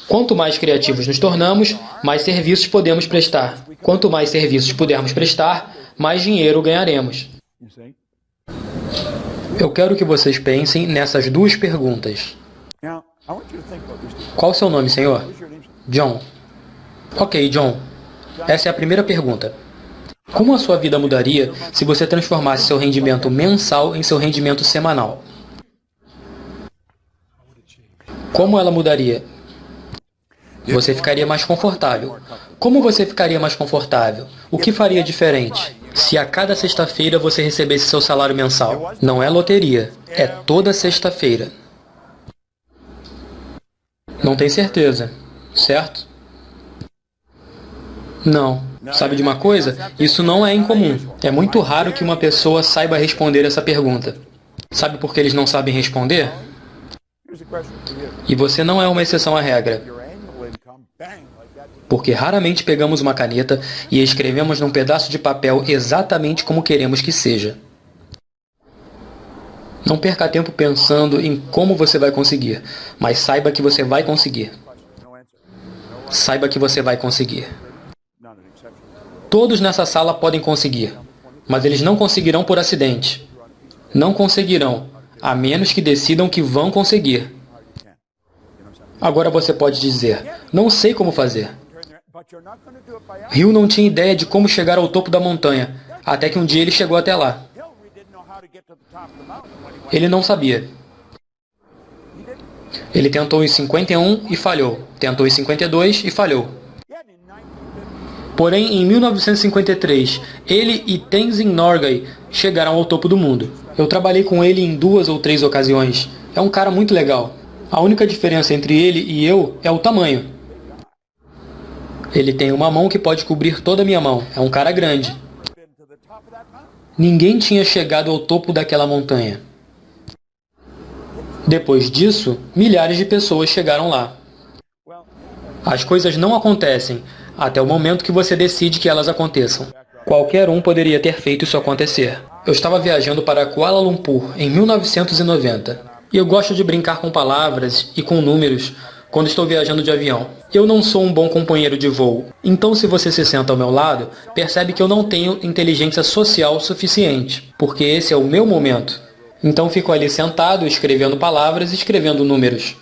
Quanto mais criativos nos tornamos, mais serviços podemos prestar. Quanto mais serviços pudermos prestar, mais dinheiro ganharemos. Eu quero que vocês pensem nessas duas perguntas. Qual o seu nome, senhor? John. Ok, John. Essa é a primeira pergunta. Como a sua vida mudaria se você transformasse seu rendimento mensal em seu rendimento semanal? Como ela mudaria? Você ficaria mais confortável. Como você ficaria mais confortável? O que faria diferente? Se a cada sexta-feira você recebesse seu salário mensal. Não é loteria, é toda sexta-feira. Não tem certeza, certo? Não. Sabe de uma coisa? Isso não é incomum. É muito raro que uma pessoa saiba responder essa pergunta. Sabe por que eles não sabem responder? E você não é uma exceção à regra. Porque raramente pegamos uma caneta e escrevemos num pedaço de papel exatamente como queremos que seja. Não perca tempo pensando em como você vai conseguir, mas saiba que você vai conseguir. Saiba que você vai conseguir. Todos nessa sala podem conseguir, mas eles não conseguirão por acidente. Não conseguirão, a menos que decidam que vão conseguir. Agora você pode dizer, não sei como fazer. Hill não tinha ideia de como chegar ao topo da montanha, até que um dia ele chegou até lá. Ele não sabia. Ele tentou em 51 e falhou. Tentou em 52 e falhou. Porém, em 1953, ele e Tenzin Norgay chegaram ao topo do mundo. Eu trabalhei com ele em 2 ou 3 ocasiões. É um cara muito legal. A única diferença entre ele e eu é o tamanho. Ele tem uma mão que pode cobrir toda a minha mão. É um cara grande. Ninguém tinha chegado ao topo daquela montanha. Depois disso, milhares de pessoas chegaram lá. As coisas não acontecem até o momento que você decide que elas aconteçam. Qualquer um poderia ter feito isso acontecer. Eu estava viajando para Kuala Lumpur em 1990. E eu gosto de brincar com palavras e com números quando estou viajando de avião. Eu não sou um bom companheiro de voo. Então, se você se senta ao meu lado, percebe que eu não tenho inteligência social suficiente, porque esse é o meu momento. Então, fico ali sentado, escrevendo palavras e escrevendo números.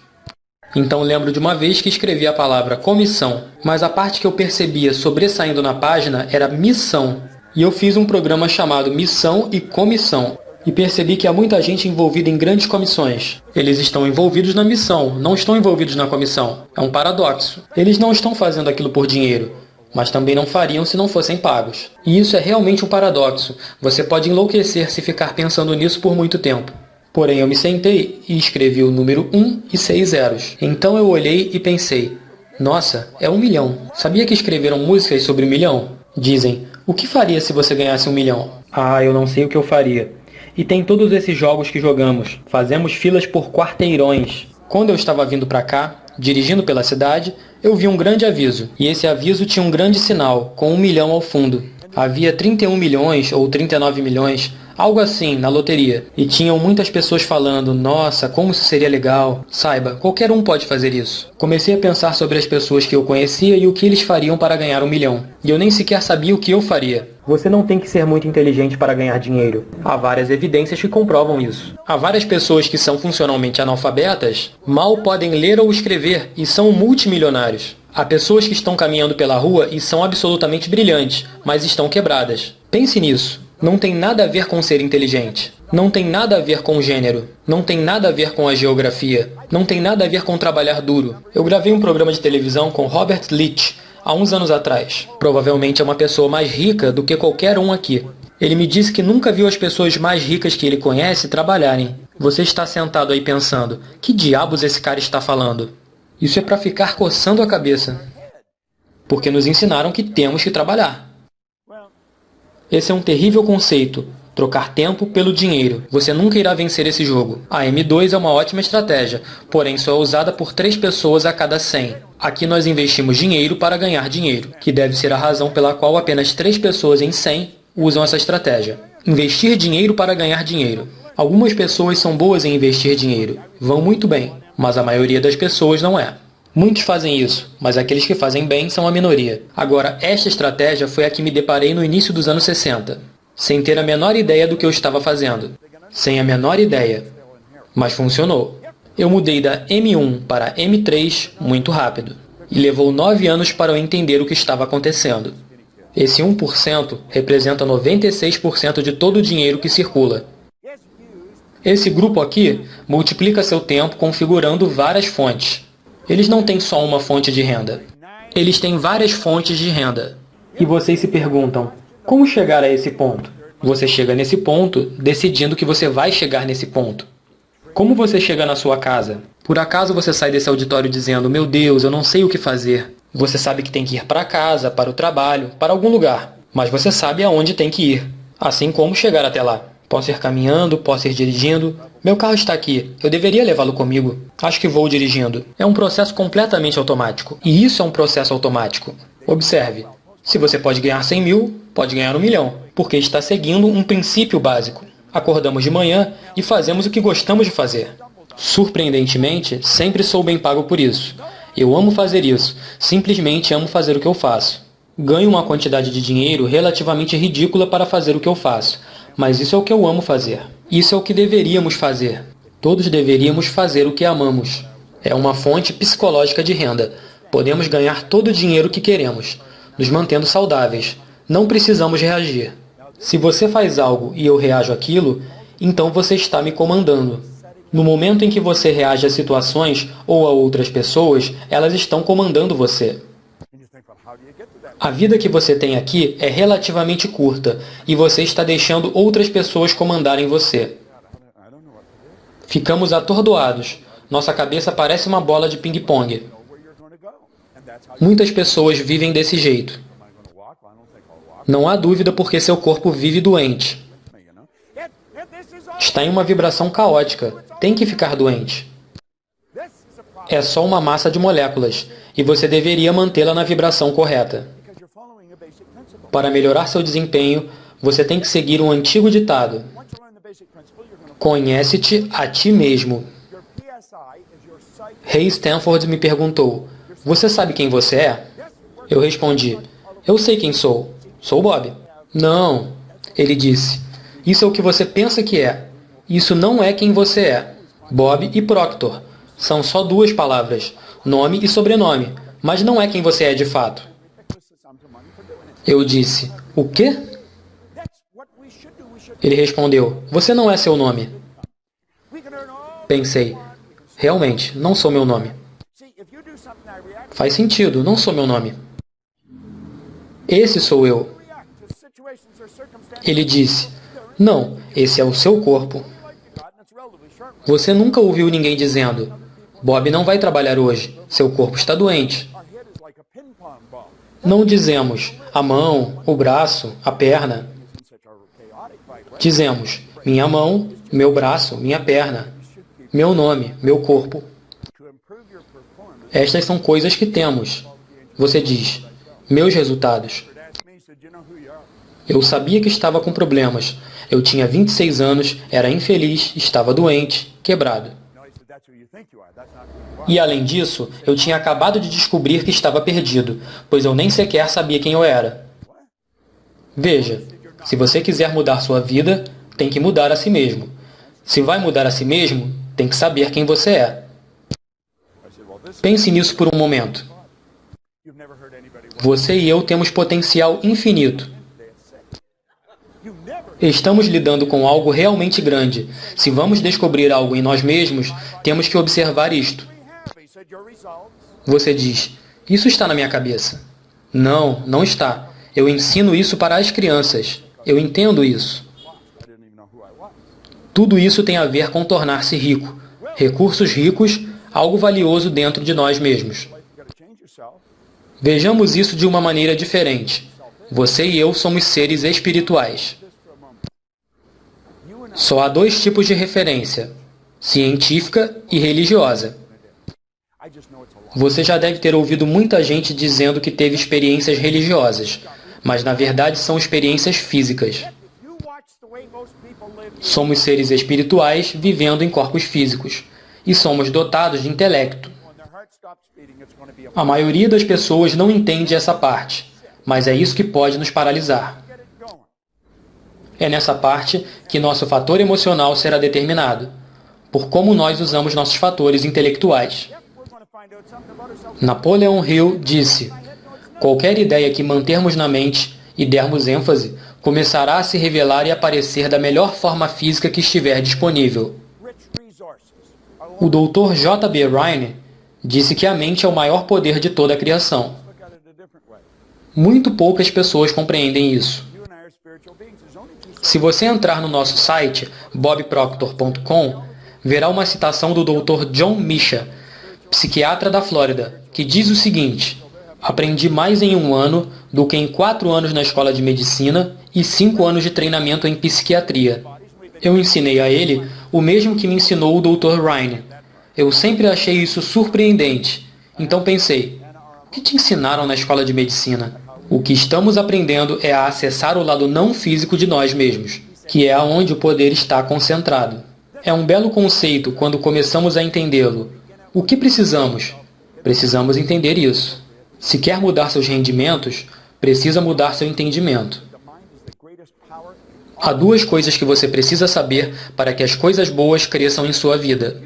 Então lembro de uma vez que escrevi a palavra comissão, mas a parte que eu percebia sobressaindo na página era missão. E eu fiz um programa chamado Missão e Comissão. E percebi que há muita gente envolvida em grandes comissões. Eles estão envolvidos na missão, não estão envolvidos na comissão. É um paradoxo. Eles não estão fazendo aquilo por dinheiro, mas também não fariam se não fossem pagos. E isso é realmente um paradoxo. Você pode enlouquecer se ficar pensando nisso por muito tempo. Porém, eu me sentei e escrevi o número 1 e 6 zeros. Então eu olhei e pensei, nossa, é 1 milhão. Sabia que escreveram músicas sobre 1 milhão? Dizem, o que faria se você ganhasse 1 milhão? Ah, eu não sei o que eu faria. E tem todos esses jogos que jogamos. Fazemos filas por quarteirões. Quando eu estava vindo para cá, dirigindo pela cidade, eu vi um grande aviso. E esse aviso tinha um grande sinal, com 1 milhão ao fundo. Havia 31 milhões ou 39 milhões, algo assim, na loteria. E tinham muitas pessoas falando, nossa, como isso seria legal. Saiba, qualquer um pode fazer isso. Comecei a pensar sobre as pessoas que eu conhecia e o que eles fariam para ganhar 1 milhão. E eu nem sequer sabia o que eu faria. Você não tem que ser muito inteligente para ganhar dinheiro. Há várias evidências que comprovam isso. Há várias pessoas que são funcionalmente analfabetas, mal podem ler ou escrever e são multimilionários. Há pessoas que estão caminhando pela rua e são absolutamente brilhantes, mas estão quebradas. Pense nisso. Não tem nada a ver com ser inteligente. Não tem nada a ver com gênero. Não tem nada a ver com a geografia. Não tem nada a ver com trabalhar duro. Eu gravei um programa de televisão com Robert Leach há uns anos atrás. Provavelmente é uma pessoa mais rica do que qualquer um aqui. Ele me disse que nunca viu as pessoas mais ricas que ele conhece trabalharem. Você está sentado aí pensando, que diabos esse cara está falando? Isso é para ficar coçando a cabeça. Porque nos ensinaram que temos que trabalhar. Esse é um terrível conceito. Trocar tempo pelo dinheiro. Você nunca irá vencer esse jogo. A M2 é uma ótima estratégia, porém só é usada por 3 pessoas a cada 100. Aqui nós investimos dinheiro para ganhar dinheiro, que deve ser a razão pela qual apenas 3 pessoas em 100 usam essa estratégia. Investir dinheiro para ganhar dinheiro. Algumas pessoas são boas em investir dinheiro. Vão muito bem, mas a maioria das pessoas não é. Muitos fazem isso, mas aqueles que fazem bem são a minoria. Agora, esta estratégia foi a que me deparei no início dos anos 60, sem ter a menor ideia do que eu estava fazendo. Sem a menor ideia. Mas funcionou. Eu mudei da M1 para M3 muito rápido. E levou 9 anos para eu entender o que estava acontecendo. Esse 1% representa 96% de todo o dinheiro que circula. Esse grupo aqui multiplica seu tempo configurando várias fontes. Eles não têm só uma fonte de renda. Eles têm várias fontes de renda. E vocês se perguntam, como chegar a esse ponto? Você chega nesse ponto decidindo que você vai chegar nesse ponto. Como você chega na sua casa? Por acaso você sai desse auditório dizendo, meu Deus, eu não sei o que fazer. Você sabe que tem que ir para casa, para o trabalho, para algum lugar. Mas você sabe aonde tem que ir. Assim como chegar até lá. Posso ir caminhando, posso ir dirigindo. Meu carro está aqui, eu deveria levá-lo comigo. Acho que vou dirigindo. É um processo completamente automático. E isso é um processo automático. Observe, se você pode ganhar 100 mil, pode ganhar 1 milhão. Porque está seguindo um princípio básico. Acordamos de manhã e fazemos o que gostamos de fazer. Surpreendentemente, sempre sou bem pago por isso. Eu amo fazer isso, simplesmente amo fazer o que eu faço. Ganho uma quantidade de dinheiro relativamente ridícula para fazer o que eu faço. Mas isso é o que eu amo fazer. Isso é o que deveríamos fazer. Todos deveríamos fazer o que amamos. É uma fonte psicológica de renda. Podemos ganhar todo o dinheiro que queremos, nos mantendo saudáveis. Não precisamos reagir. Se você faz algo e eu reajo àquilo, então você está me comandando. No momento em que você reage a situações ou a outras pessoas, elas estão comandando você. A vida que você tem aqui é relativamente curta e você está deixando outras pessoas comandarem você. Ficamos atordoados. Nossa cabeça parece uma bola de ping-pong. Muitas pessoas vivem desse jeito. Não há dúvida porque seu corpo vive doente. Está em uma vibração caótica. Tem que ficar doente. É só uma massa de moléculas, e você deveria mantê-la na vibração correta. Para melhorar seu desempenho, você tem que seguir um antigo ditado. Conhece-te a ti mesmo. Ray Stanford me perguntou, você sabe quem você é? Eu respondi, eu sei quem sou. Sou Bob. Não, ele disse. Isso é o que você pensa que é. Isso não é quem você é. Bob e Proctor. São só duas palavras, nome e sobrenome, mas não é quem você é de fato. Eu disse, o quê? Ele respondeu, você não é seu nome. Pensei, realmente, não sou meu nome. Faz sentido, não sou meu nome. Esse sou eu. Ele disse, não, esse é o seu corpo. Você nunca ouviu ninguém dizendo, Bob não vai trabalhar hoje, seu corpo está doente. Não dizemos a mão, o braço, a perna. Dizemos minha mão, meu braço, minha perna, meu nome, meu corpo. Estas são coisas que temos. Você diz, meus resultados. Eu sabia que estava com problemas. Eu tinha 26 anos, era infeliz, estava doente, quebrado. E além disso, eu tinha acabado de descobrir que estava perdido, pois eu nem sequer sabia quem eu era. Veja, se você quiser mudar sua vida, tem que mudar a si mesmo. Se vai mudar a si mesmo, tem que saber quem você é. Pense nisso por um momento. Você e eu temos potencial infinito. Estamos lidando com algo realmente grande. Se vamos descobrir algo em nós mesmos, temos que observar isto. Você diz, isso está na minha cabeça. Não, não está. Eu ensino isso para as crianças. Eu entendo isso. Tudo isso tem a ver com tornar-se rico. Recursos ricos, algo valioso dentro de nós mesmos. Vejamos isso de uma maneira diferente. Você e eu somos seres espirituais. Só há dois tipos de referência, científica e religiosa. Você já deve ter ouvido muita gente dizendo que teve experiências religiosas, mas na verdade são experiências físicas. Somos seres espirituais vivendo em corpos físicos, e somos dotados de intelecto. A maioria das pessoas não entende essa parte, mas é isso que pode nos paralisar. É nessa parte que nosso fator emocional será determinado, por como nós usamos nossos fatores intelectuais. Napoleon Hill disse, qualquer ideia que mantermos na mente e dermos ênfase, começará a se revelar e aparecer da melhor forma física que estiver disponível. O Dr. J. B. Rhine disse que a mente é o maior poder de toda a criação. Muito poucas pessoas compreendem isso. Se você entrar no nosso site, bobproctor.com, verá uma citação do Dr. John Misha, psiquiatra da Flórida, que diz o seguinte, aprendi mais em 1 ano do que em 4 anos na escola de medicina e 5 anos de treinamento em psiquiatria. Eu ensinei a ele o mesmo que me ensinou o Dr. Rhine. Eu sempre achei isso surpreendente. Então pensei, o que te ensinaram na escola de medicina? O que estamos aprendendo é a acessar o lado não físico de nós mesmos, que é onde o poder está concentrado. É um belo conceito quando começamos a entendê-lo. O que precisamos? Precisamos entender isso. Se quer mudar seus rendimentos, precisa mudar seu entendimento. Há 2 coisas que você precisa saber para que as coisas boas cresçam em sua vida.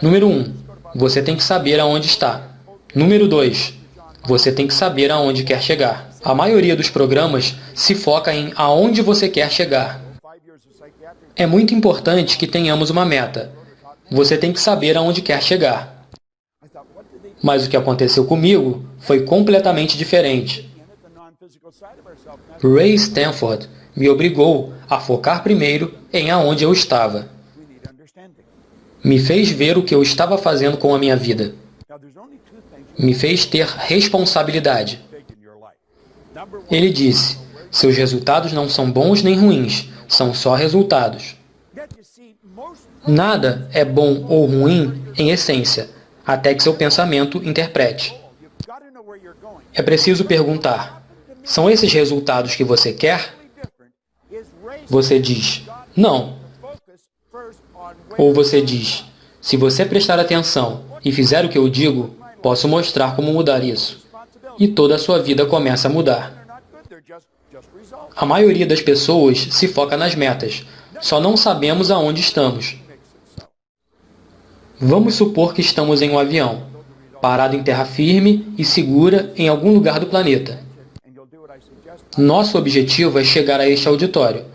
Número 1. Você tem que saber aonde está. Número 2. Você tem que saber aonde quer chegar. A maioria dos programas se foca em aonde você quer chegar. É muito importante que tenhamos uma meta. Você tem que saber aonde quer chegar. Mas o que aconteceu comigo foi completamente diferente. Ray Stanford me obrigou a focar primeiro em aonde eu estava. Me fez ver o que eu estava fazendo com a minha vida. Me fez ter responsabilidade. Ele disse, seus resultados não são bons nem ruins, são só resultados. Nada é bom ou ruim em essência, até que seu pensamento interprete. É preciso perguntar, são esses resultados que você quer? Você diz, não. Ou você diz, se você prestar atenção e fizer o que eu digo, posso mostrar como mudar isso. E toda a sua vida começa a mudar. A maioria das pessoas se foca nas metas, só não sabemos aonde estamos. Vamos supor que estamos em um avião, parado em terra firme e segura em algum lugar do planeta. Nosso objetivo é chegar a este auditório.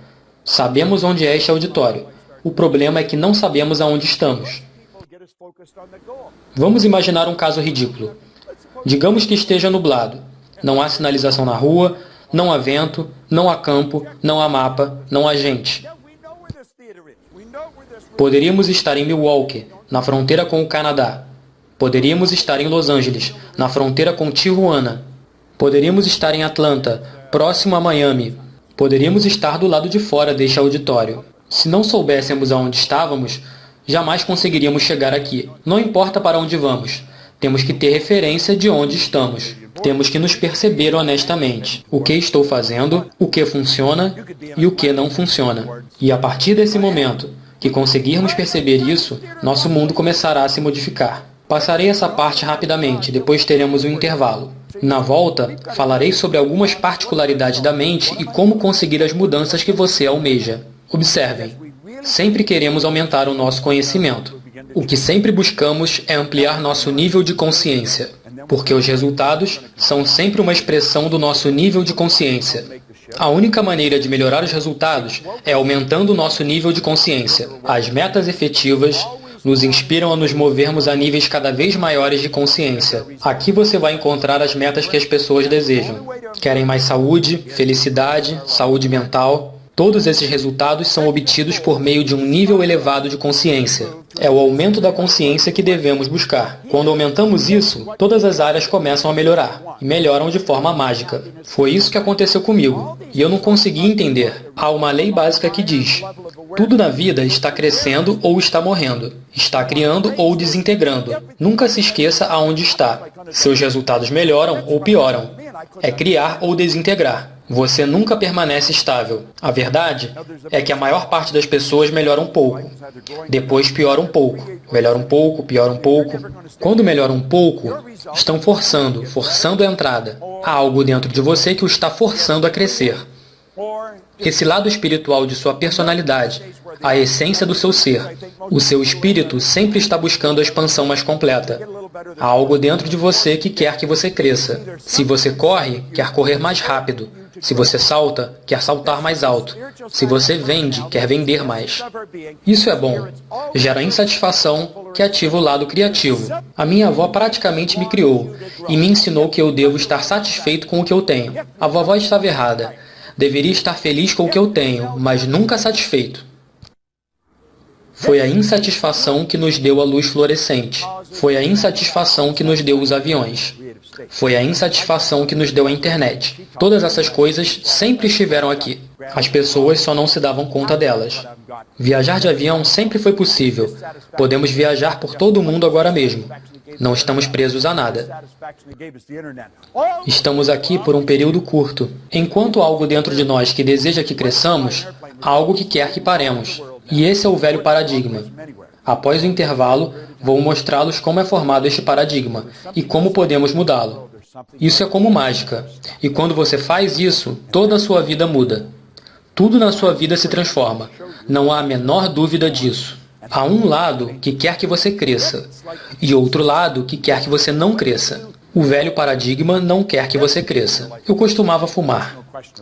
Sabemos onde é este auditório. O problema é que não sabemos aonde estamos. Vamos imaginar um caso ridículo. Digamos que esteja nublado. Não há sinalização na rua, não há vento, não há campo, não há mapa, não há gente. Poderíamos estar em Milwaukee, na fronteira com o Canadá. Poderíamos estar em Los Angeles, na fronteira com Tijuana. Poderíamos estar em Atlanta, próximo a Miami. Poderíamos estar do lado de fora deste auditório. Se não soubéssemos aonde estávamos, jamais conseguiríamos chegar aqui. Não importa para onde vamos. Temos que ter referência de onde estamos. Temos que nos perceber honestamente. O que estou fazendo, o que funciona e o que não funciona. E a partir desse momento que conseguirmos perceber isso, nosso mundo começará a se modificar. Passarei essa parte rapidamente, depois teremos um intervalo. Na volta, falarei sobre algumas particularidades da mente e como conseguir as mudanças que você almeja. Observem, sempre queremos aumentar o nosso conhecimento. O que sempre buscamos é ampliar nosso nível de consciência, porque os resultados são sempre uma expressão do nosso nível de consciência. A única maneira de melhorar os resultados é aumentando o nosso nível de consciência. As metas efetivas nos inspiram a nos movermos a níveis cada vez maiores de consciência. Aqui você vai encontrar as metas que as pessoas desejam. Querem mais saúde, felicidade, saúde mental. Todos esses resultados são obtidos por meio de um nível elevado de consciência. É o aumento da consciência que devemos buscar. Quando aumentamos isso, todas as áreas começam a melhorar, e melhoram de forma mágica. Foi isso que aconteceu comigo, e eu não consegui entender. Há uma lei básica que diz, tudo na vida está crescendo ou está morrendo, está criando ou desintegrando. Nunca se esqueça aonde está. Seus resultados melhoram ou pioram. É criar ou desintegrar. Você nunca permanece estável. A verdade é que a maior parte das pessoas melhora um pouco. Depois piora um pouco. Melhora um pouco, piora um pouco. Quando melhora um pouco, estão forçando a entrada. Há algo dentro de você que o está forçando a crescer. Esse lado espiritual de sua personalidade, a essência do seu ser. O seu espírito sempre está buscando a expansão mais completa. Há algo dentro de você que quer que você cresça. Se você corre, quer correr mais rápido. Se você salta, quer saltar mais alto. Se você vende, quer vender mais. Isso é bom. Gera insatisfação, que ativa o lado criativo. A minha avó praticamente me criou e me ensinou que eu devo estar satisfeito com o que eu tenho. A vovó estava errada. Deveria estar feliz com o que eu tenho, mas nunca satisfeito. Foi a insatisfação que nos deu a luz fluorescente. Foi a insatisfação que nos deu os aviões. Foi a insatisfação que nos deu a internet. Todas essas coisas sempre estiveram aqui. As pessoas só não se davam conta delas. Viajar de avião sempre foi possível. Podemos viajar por todo o mundo agora mesmo. Não estamos presos a nada. Estamos aqui por um período curto. Enquanto há algo dentro de nós que deseja que cresçamos, há algo que quer que paremos. E esse é o velho paradigma. Após o intervalo, vou mostrá-los como é formado este paradigma e como podemos mudá-lo. Isso é como mágica. E quando você faz isso, toda a sua vida muda. Tudo na sua vida se transforma. Não há a menor dúvida disso. Há um lado que quer que você cresça e outro lado que quer que você não cresça. O velho paradigma não quer que você cresça. Eu costumava fumar.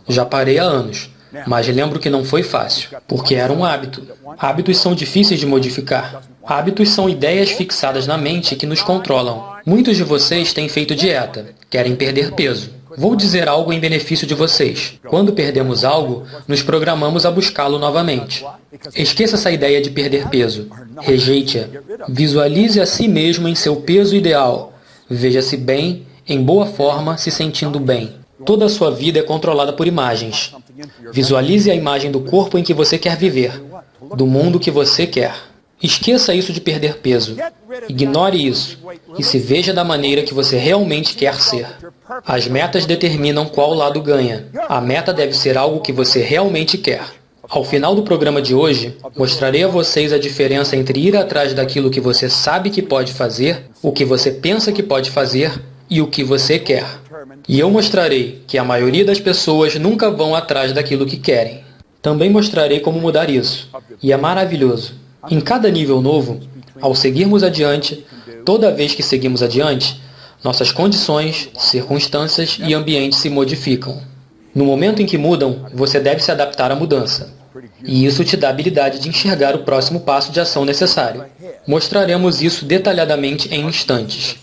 Já parei há anos. Mas lembro que não foi fácil, porque era um hábito. Hábitos são difíceis de modificar. Hábitos são ideias fixadas na mente que nos controlam. Muitos de vocês têm feito dieta, querem perder peso. Vou dizer algo em benefício de vocês. Quando perdemos algo, nos programamos a buscá-lo novamente. Esqueça essa ideia de perder peso. Rejeite-a. Visualize a si mesmo em seu peso ideal. Veja-se bem, em boa forma, se sentindo bem. Toda a sua vida é controlada por imagens. Visualize a imagem do corpo em que você quer viver, do mundo que você quer. Esqueça isso de perder peso. Ignore isso e se veja da maneira que você realmente quer ser. As metas determinam qual lado ganha. A meta deve ser algo que você realmente quer. Ao final do programa de hoje, mostrarei a vocês a diferença entre ir atrás daquilo que você sabe que pode fazer, o que você pensa que pode fazer e o que você quer. E eu mostrarei que a maioria das pessoas nunca vão atrás daquilo que querem. Também mostrarei como mudar isso. E é maravilhoso. Em cada nível novo, ao seguirmos adiante, toda vez que seguimos adiante, nossas condições, circunstâncias e ambientes se modificam. No momento em que mudam, você deve se adaptar à mudança. E isso te dá a habilidade de enxergar o próximo passo de ação necessário. Mostraremos isso detalhadamente em instantes.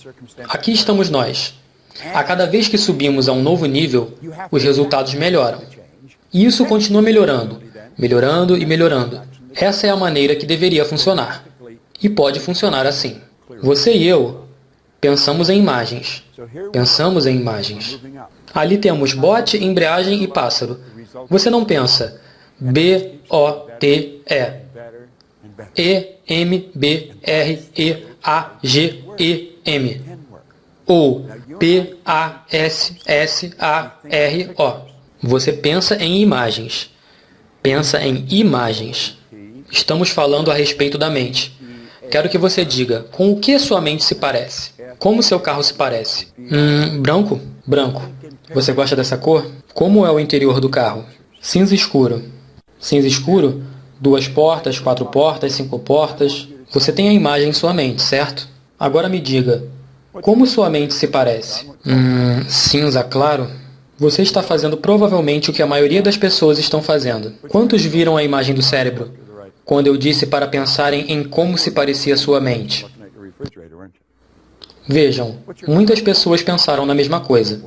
Aqui estamos nós. A cada vez que subimos a um novo nível, os resultados melhoram. E isso continua melhorando, melhorando e melhorando. Essa é a maneira que deveria funcionar. E pode funcionar assim. Você e eu pensamos em imagens. Pensamos em imagens. Ali temos bote, embreagem e pássaro. Você não pensa B-O-T-E, E-M-B-R-E-A-G-E-M ou P-A-S-S-A-R-O. Você pensa em imagens. Pensa em imagens. Estamos falando a respeito da mente. Quero que você diga, com o que sua mente se parece? Como seu carro se parece? Branco? Branco. Você gosta dessa cor? Como é o interior do carro? Cinza escuro. Cinza escuro? 2 portas, 4 portas, 5 portas. Você tem a imagem em sua mente, certo? Agora me diga, como sua mente se parece? Cinza claro? Você está fazendo provavelmente o que a maioria das pessoas estão fazendo. Quantos viram a imagem do cérebro? Quando eu disse para pensarem em como se parecia sua mente. Vejam, muitas pessoas pensaram na mesma coisa.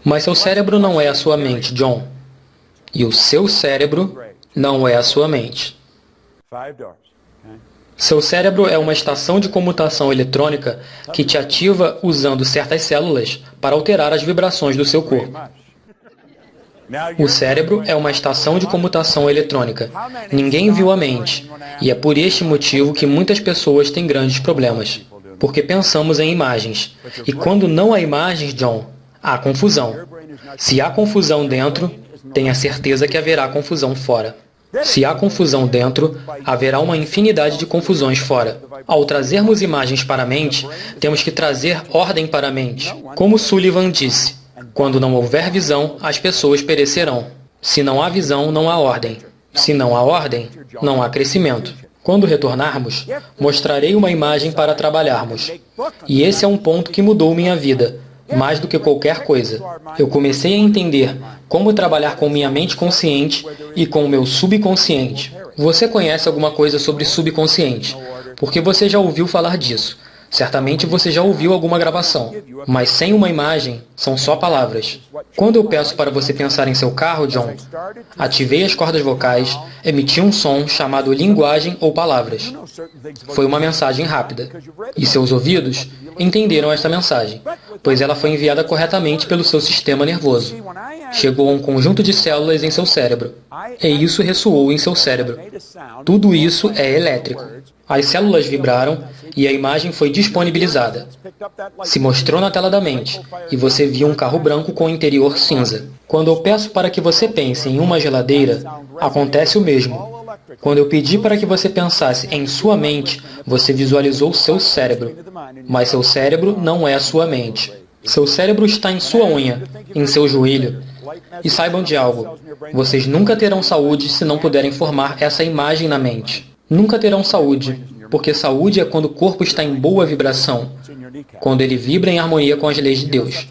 Mas seu cérebro não é a sua mente, John. E o seu cérebro não é a sua mente. Seu cérebro é uma estação de comutação eletrônica que te ativa usando certas células para alterar as vibrações do seu corpo. O cérebro é uma estação de comutação eletrônica. Ninguém viu a mente. E é por este motivo que muitas pessoas têm grandes problemas. Porque pensamos em imagens. E quando não há imagens, John, há confusão. Se há confusão dentro, tenha certeza que haverá confusão fora. Se há confusão dentro, haverá uma infinidade de confusões fora. Ao trazermos imagens para a mente, temos que trazer ordem para a mente. Como Sullivan disse, quando não houver visão, as pessoas perecerão. Se não há visão, não há ordem. Se não há ordem, não há crescimento. Quando retornarmos, mostrarei uma imagem para trabalharmos. E esse é um ponto que mudou minha vida, mais do que qualquer coisa. Eu comecei a entender como trabalhar com minha mente consciente e com o meu subconsciente. Você conhece alguma coisa sobre subconsciente, porque você já ouviu falar disso. Certamente você já ouviu alguma gravação, mas sem uma imagem, são só palavras. Quando eu peço para você pensar em seu carro, John, ativei as cordas vocais, emiti um som chamado linguagem ou palavras. Foi uma mensagem rápida. E seus ouvidos entenderam esta mensagem, pois ela foi enviada corretamente pelo seu sistema nervoso. Chegou a um conjunto de células em seu cérebro, e isso ressoou em seu cérebro. Tudo isso é elétrico. As células vibraram e a imagem foi disponibilizada. Se mostrou na tela da mente, e você viu um carro branco com o interior cinza. Quando eu peço para que você pense em uma geladeira, acontece o mesmo. Quando eu pedi para que você pensasse em sua mente, você visualizou seu cérebro. Mas seu cérebro não é a sua mente. Seu cérebro está em sua unha, em seu joelho. E saibam de algo, vocês nunca terão saúde se não puderem formar essa imagem na mente. Nunca terão saúde, porque saúde é quando o corpo está em boa vibração, quando ele vibra em harmonia com as leis de Deus.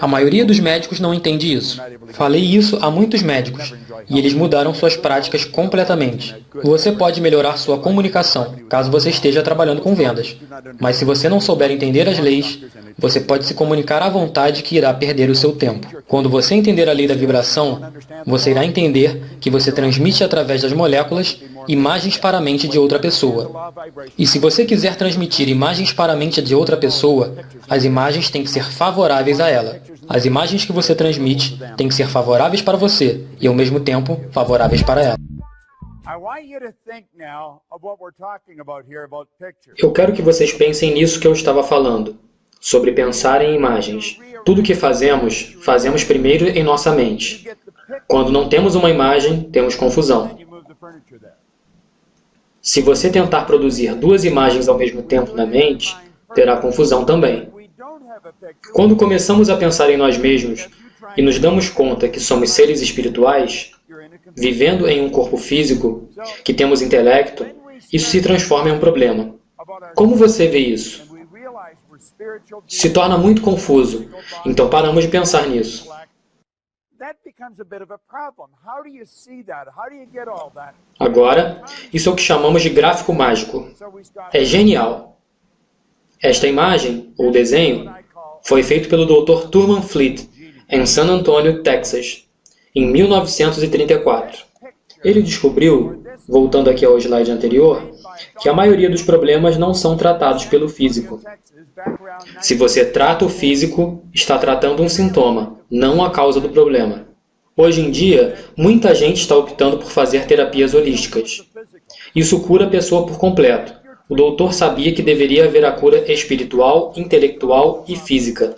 A maioria dos médicos não entende isso. Falei isso a muitos médicos, e eles mudaram suas práticas completamente. Você pode melhorar sua comunicação, caso você esteja trabalhando com vendas. Mas se você não souber entender as leis, você pode se comunicar à vontade que irá perder o seu tempo. Quando você entender a lei da vibração, você irá entender que você transmite através das moléculas imagens para a mente de outra pessoa. E se você quiser transmitir imagens para a mente de outra pessoa, as imagens têm que ser favoráveis a ela. As imagens que você transmite têm que ser favoráveis para você e, ao mesmo tempo, favoráveis para ela. Eu quero que vocês pensem nisso que eu estava falando, sobre pensar em imagens. Tudo que fazemos, fazemos primeiro em nossa mente. Quando não temos uma imagem, temos confusão. Se você tentar produzir duas imagens ao mesmo tempo na mente, terá confusão também. Quando começamos a pensar em nós mesmos e nos damos conta que somos seres espirituais, vivendo em um corpo físico, que temos intelecto, isso se transforma em um problema. Como você vê isso? Se torna muito confuso, então paramos de pensar nisso. Agora, isso é o que chamamos de gráfico mágico. É genial. Esta imagem, ou desenho, foi feito pelo Dr. Thurman Fleet, em San Antonio, Texas, em 1934. Ele descobriu, voltando aqui ao slide anterior, que a maioria dos problemas não são tratados pelo físico. Se você trata o físico, está tratando um sintoma, não a causa do problema. Hoje em dia, muita gente está optando por fazer terapias holísticas. Isso cura a pessoa por completo. O doutor sabia que deveria haver a cura espiritual, intelectual e física.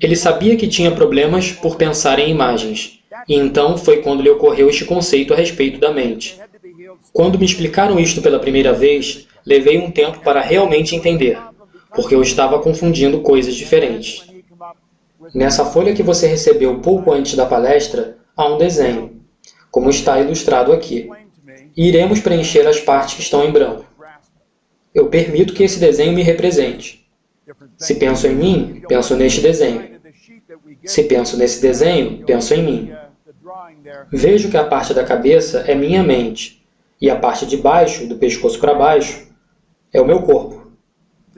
Ele sabia que tinha problemas por pensar em imagens. E então foi quando lhe ocorreu este conceito a respeito da mente. Quando me explicaram isto pela primeira vez, levei um tempo para realmente entender, porque eu estava confundindo coisas diferentes. Nessa folha que você recebeu pouco antes da palestra, há um desenho, como está ilustrado aqui. E iremos preencher as partes que estão em branco. Eu permito que esse desenho me represente. Se penso em mim, penso neste desenho. Se penso nesse desenho, penso em mim. Vejo que a parte da cabeça é minha mente, e a parte de baixo, do pescoço para baixo, é o meu corpo.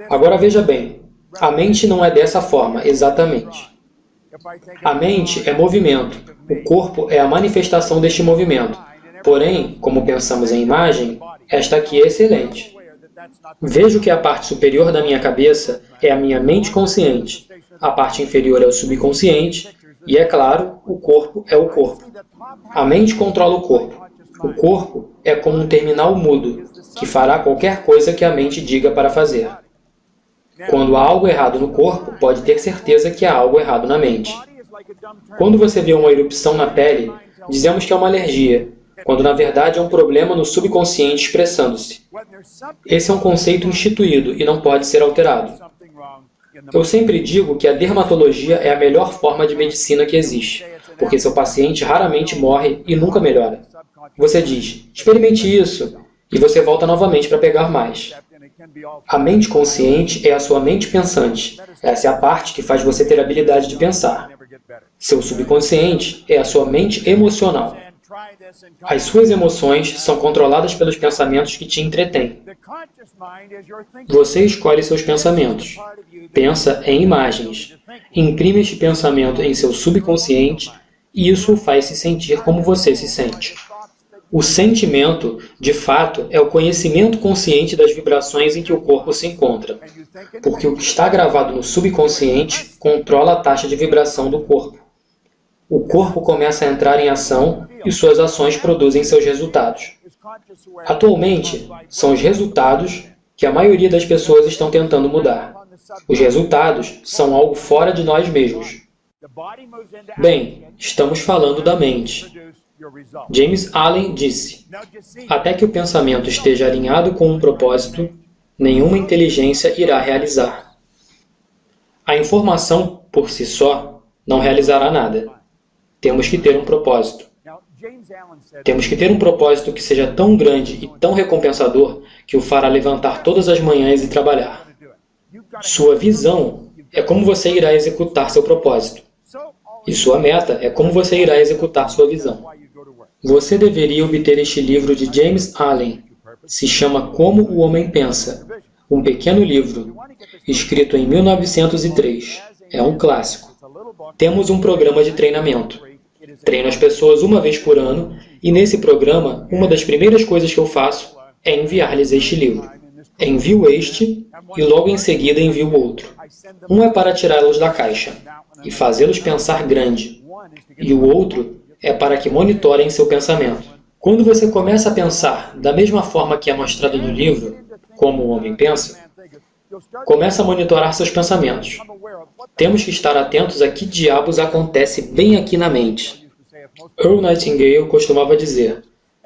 Agora veja bem, a mente não é dessa forma, exatamente. A mente é movimento, o corpo é a manifestação deste movimento. Porém, como pensamos em imagem, esta aqui é excelente. Vejo que a parte superior da minha cabeça é a minha mente consciente, a parte inferior é o subconsciente e, é claro, o corpo é o corpo. A mente controla o corpo. O corpo é como um terminal mudo, que fará qualquer coisa que a mente diga para fazer. Quando há algo errado no corpo, pode ter certeza que há algo errado na mente. Quando você vê uma erupção na pele, dizemos que é uma alergia, quando na verdade é um problema no subconsciente expressando-se. Esse é um conceito instituído e não pode ser alterado. Eu sempre digo que a dermatologia é a melhor forma de medicina que existe, porque seu paciente raramente morre e nunca melhora. Você diz, experimente isso, e você volta novamente para pegar mais. A mente consciente é a sua mente pensante. Essa é a parte que faz você ter a habilidade de pensar. Seu subconsciente é a sua mente emocional. As suas emoções são controladas pelos pensamentos que te entretêm. Você escolhe seus pensamentos. Pensa em imagens. Imprime este pensamento em seu subconsciente e isso o faz se sentir como você se sente. O sentimento, de fato, é o conhecimento consciente das vibrações em que o corpo se encontra, porque o que está gravado no subconsciente controla a taxa de vibração do corpo. O corpo começa a entrar em ação e suas ações produzem seus resultados. Atualmente, são os resultados que a maioria das pessoas estão tentando mudar. Os resultados são algo fora de nós mesmos. Bem, estamos falando da mente. James Allen disse, até que o pensamento esteja alinhado com um propósito, nenhuma inteligência irá realizar. A informação, por si só, não realizará nada. Temos que ter um propósito. Temos que ter um propósito que seja tão grande e tão recompensador que o fará levantar todas as manhãs e trabalhar. Sua visão é como você irá executar seu propósito. E sua meta é como você irá executar sua visão. Você deveria obter este livro de James Allen. Se chama Como o Homem Pensa. Um pequeno livro, escrito em 1903. É um clássico. Temos um programa de treinamento. Treino as pessoas uma vez por ano e nesse programa, uma das primeiras coisas que eu faço é enviar-lhes este livro. Envio este e logo em seguida envio outro. Um é para tirá-los da caixa e fazê-los pensar grande, e o outro é para que monitorem seu pensamento. Quando você começa a pensar da mesma forma que é mostrado no livro, como o homem pensa, começa a monitorar seus pensamentos. Temos que estar atentos a que diabos acontece bem aqui na mente. Earl Nightingale costumava dizer,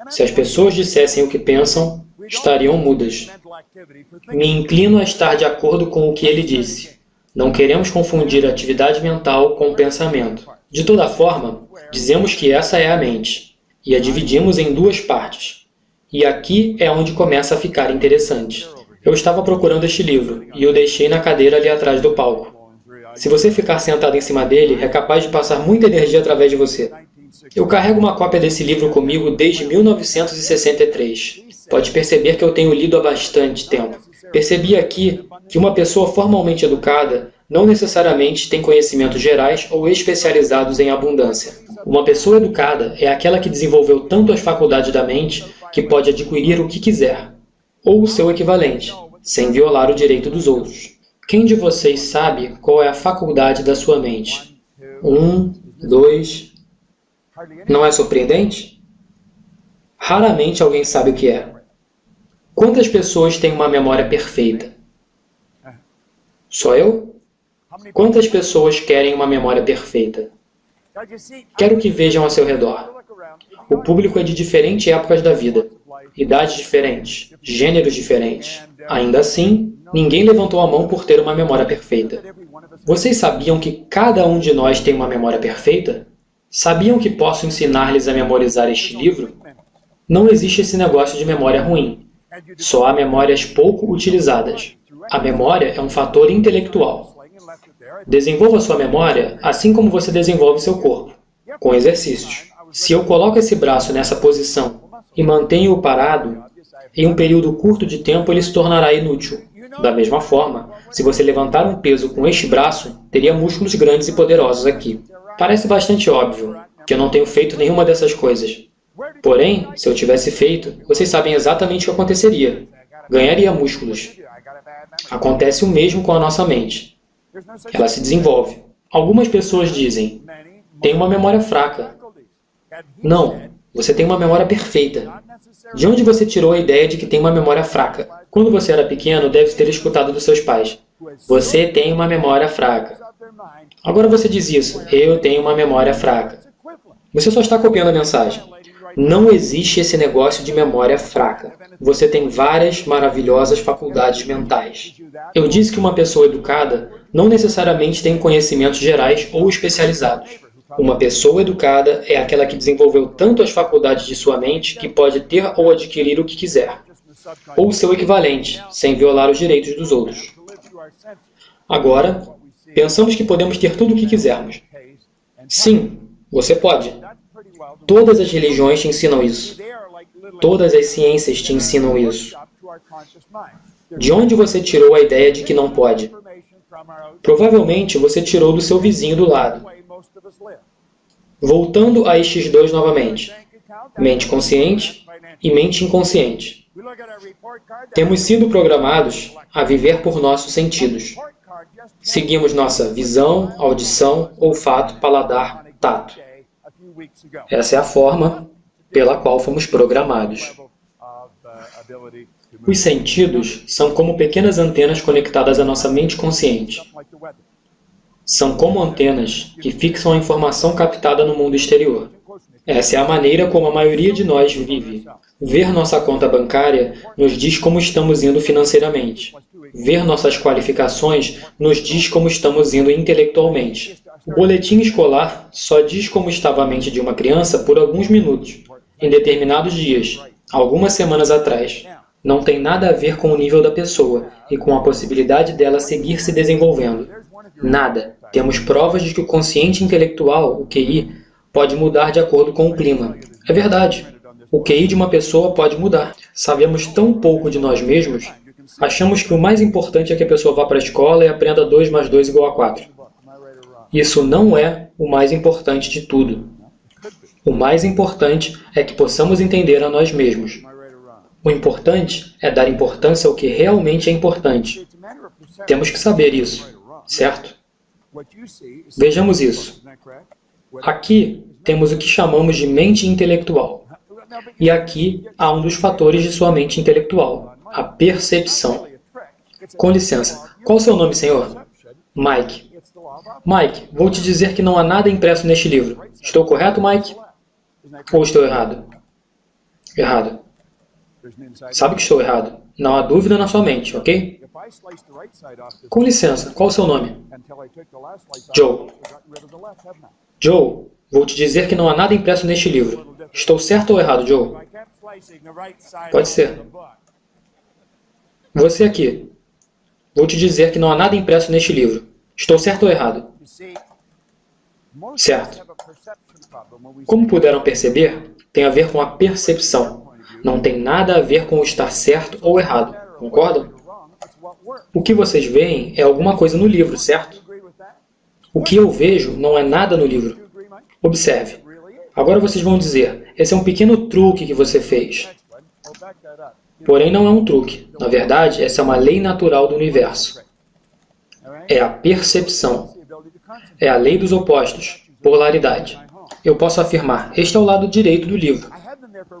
se as pessoas dissessem o que pensam, estariam mudas. Me inclino a estar de acordo com o que ele disse. Não queremos confundir a atividade mental com o pensamento. De toda forma, dizemos que essa é a mente, e a dividimos em duas partes. E aqui é onde começa a ficar interessante. Eu estava procurando este livro, e o deixei na cadeira ali atrás do palco. Se você ficar sentado em cima dele, é capaz de passar muita energia através de você. Eu carrego uma cópia desse livro comigo desde 1963. Pode perceber que eu tenho lido há bastante tempo. Percebi aqui que uma pessoa formalmente educada não necessariamente tem conhecimentos gerais ou especializados em abundância. Uma pessoa educada é aquela que desenvolveu tanto as faculdades da mente que pode adquirir o que quiser, ou o seu equivalente, sem violar o direito dos outros. Quem de vocês sabe qual é a faculdade da sua mente? 1, 2... Não é surpreendente? Raramente alguém sabe o que é. Quantas pessoas têm uma memória perfeita? Só eu? Quantas pessoas querem uma memória perfeita? Quero que vejam ao seu redor. O público é de diferentes épocas da vida, idades diferentes, gêneros diferentes. Ainda assim, ninguém levantou a mão por ter uma memória perfeita. Vocês sabiam que cada um de nós tem uma memória perfeita? Sabiam que posso ensinar-lhes a memorizar este livro? Não existe esse negócio de memória ruim. Só há memórias pouco utilizadas. A memória é um fator intelectual. Desenvolva sua memória assim como você desenvolve seu corpo, com exercícios. Se eu coloco esse braço nessa posição e mantenho-o parado, em um período curto de tempo ele se tornará inútil. Da mesma forma, se você levantar um peso com este braço, teria músculos grandes e poderosos aqui. Parece bastante óbvio que eu não tenho feito nenhuma dessas coisas. Porém, se eu tivesse feito, vocês sabem exatamente o que aconteceria. Ganharia músculos. Acontece o mesmo com a nossa mente. Ela se desenvolve. Algumas pessoas dizem, tem uma memória fraca. Não, você tem uma memória perfeita. De onde você tirou a ideia de que tem uma memória fraca? Quando você era pequeno, deve ter escutado dos seus pais. Você tem uma memória fraca. Agora você diz isso, eu tenho uma memória fraca. Você só está copiando a mensagem. Não existe esse negócio de memória fraca. Você tem várias maravilhosas faculdades mentais. Eu disse que uma pessoa educada não necessariamente tem conhecimentos gerais ou especializados. Uma pessoa educada é aquela que desenvolveu tanto as faculdades de sua mente que pode ter ou adquirir o que quiser, ou seu equivalente, sem violar os direitos dos outros. Agora, pensamos que podemos ter tudo o que quisermos. Sim, você pode. Todas as religiões te ensinam isso. Todas as ciências te ensinam isso. De onde você tirou a ideia de que não pode? Provavelmente você tirou do seu vizinho do lado. Voltando a estes dois novamente. Mente consciente e mente inconsciente. Temos sido programados a viver por nossos sentidos. Seguimos nossa visão, audição, olfato, paladar, tato. Essa é a forma pela qual fomos programados. Os sentidos são como pequenas antenas conectadas à nossa mente consciente. São como antenas que fixam a informação captada no mundo exterior. Essa é a maneira como a maioria de nós vive. Ver nossa conta bancária nos diz como estamos indo financeiramente. Ver nossas qualificações nos diz como estamos indo intelectualmente. O boletim escolar só diz como estava a mente de uma criança por alguns minutos, em determinados dias, algumas semanas atrás. Não tem nada a ver com o nível da pessoa e com a possibilidade dela seguir se desenvolvendo. Nada. Temos provas de que o consciente intelectual, o QI, pode mudar de acordo com o clima. É verdade. O QI de uma pessoa pode mudar. Sabemos tão pouco de nós mesmos, achamos que o mais importante é que a pessoa vá para a escola e aprenda 2 mais 2 igual a 4. Isso não é o mais importante de tudo. O mais importante é que possamos entender a nós mesmos. O importante é dar importância ao que realmente é importante. Temos que saber isso, certo? Vejamos isso. Aqui temos o que chamamos de mente intelectual. E aqui há um dos fatores de sua mente intelectual, a percepção. Com licença, qual o seu nome, senhor? Mike. Mike, vou te dizer que não há nada impresso neste livro. Estou correto, Mike? Ou estou errado? Errado. Sabe que estou errado. Não há dúvida na sua mente, ok? Com licença, qual o seu nome? Joe. Joe, vou te dizer que não há nada impresso neste livro. Estou certo ou errado, Joe? Pode ser. Você aqui. Vou te dizer que não há nada impresso neste livro. Estou certo ou errado? Certo. Como puderam perceber, tem a ver com a percepção. Não tem nada a ver com o estar certo ou errado. Concordam? O que vocês veem é alguma coisa no livro, certo? O que eu vejo não é nada no livro. Observe. Agora vocês vão dizer, esse é um pequeno truque que você fez. Porém, não é um truque. Na verdade, essa é uma lei natural do universo. É a percepção. É a lei dos opostos, polaridade. Eu posso afirmar, este é o lado direito do livro.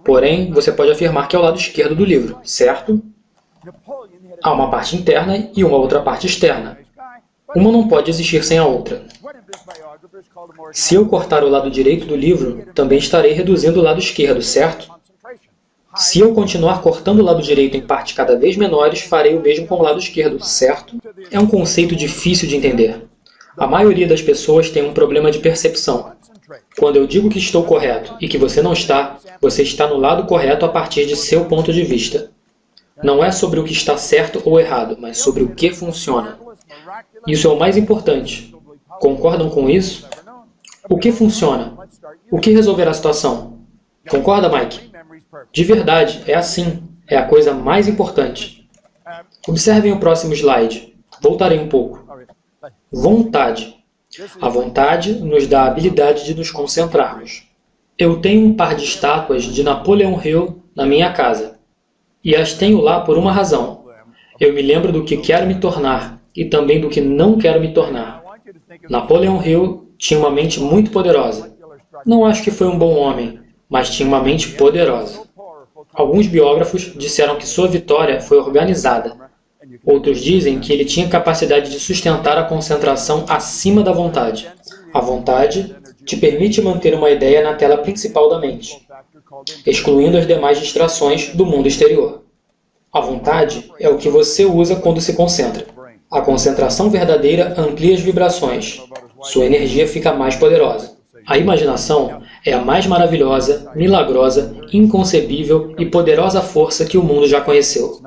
Porém, você pode afirmar que é o lado esquerdo do livro, certo? Há uma parte interna e uma outra parte externa. Uma não pode existir sem a outra. Se eu cortar o lado direito do livro, também estarei reduzindo o lado esquerdo, certo? Se eu continuar cortando o lado direito em partes cada vez menores, farei o mesmo com o lado esquerdo, certo? É um conceito difícil de entender. A maioria das pessoas tem um problema de percepção. Quando eu digo que estou correto e que você não está, você está no lado correto a partir de seu ponto de vista. Não é sobre o que está certo ou errado, mas sobre o que funciona. Isso é o mais importante. Concordam com isso? O que funciona? O que resolverá a situação? Concorda, Mike? De verdade, é assim. É a coisa mais importante. Observem o próximo slide. Voltarei um pouco. Vontade. A vontade nos dá a habilidade de nos concentrarmos. Eu tenho um par de estátuas de Napoleon Hill na minha casa. E as tenho lá por uma razão. Eu me lembro do que quero me tornar e também do que não quero me tornar. Napoleon Hill tinha uma mente muito poderosa. Não acho que foi um bom homem, mas tinha uma mente poderosa. Alguns biógrafos disseram que sua vitória foi organizada. Outros dizem que ele tinha capacidade de sustentar a concentração acima da vontade. A vontade te permite manter uma ideia na tela principal da mente, excluindo as demais distrações do mundo exterior. A vontade é o que você usa quando se concentra. A concentração verdadeira amplia as vibrações. Sua energia fica mais poderosa. A imaginação é a mais maravilhosa, milagrosa, inconcebível e poderosa força que o mundo já conheceu.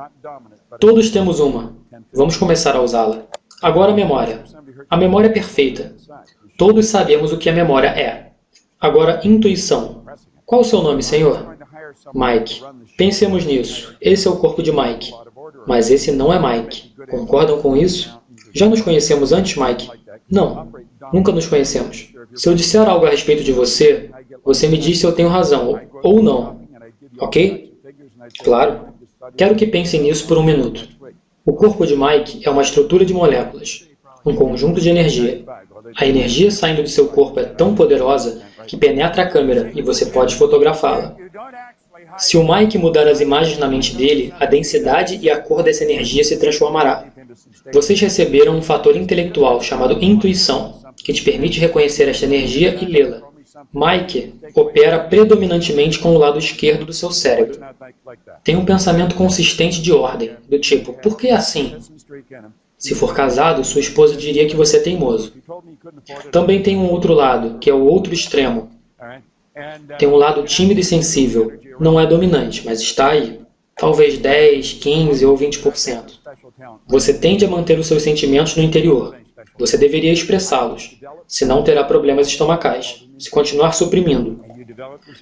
Todos temos uma. Vamos começar a usá-la. Agora a memória. A memória é perfeita. Todos sabemos o que a memória é. Agora, intuição. Qual o seu nome, senhor? Mike. Pensemos nisso. Esse é o corpo de Mike. Mas esse não é Mike. Concordam com isso? Já nos conhecemos antes, Mike? Não. Nunca nos conhecemos. Se eu disser algo a respeito de você, você me diz se eu tenho razão ou não. Ok? Claro. Quero que pensem nisso por um minuto. O corpo de Mike é uma estrutura de moléculas, um conjunto de energia. A energia saindo de seu corpo é tão poderosa que penetra a câmera e você pode fotografá-la. Se o Mike mudar as imagens na mente dele, a densidade e a cor dessa energia se transformará. Vocês receberam um fator intelectual chamado intuição, que te permite reconhecer esta energia e lê-la. Mike opera predominantemente com o lado esquerdo do seu cérebro. Tem um pensamento consistente de ordem, do tipo, por que assim? Se for casado, sua esposa diria que você é teimoso. Também tem um outro lado, que é o outro extremo. Tem um lado tímido e sensível. Não é dominante, mas está aí. Talvez 10, 15 ou 20%. Você tende a manter os seus sentimentos no interior. Você deveria expressá-los, senão terá problemas estomacais, se continuar suprimindo.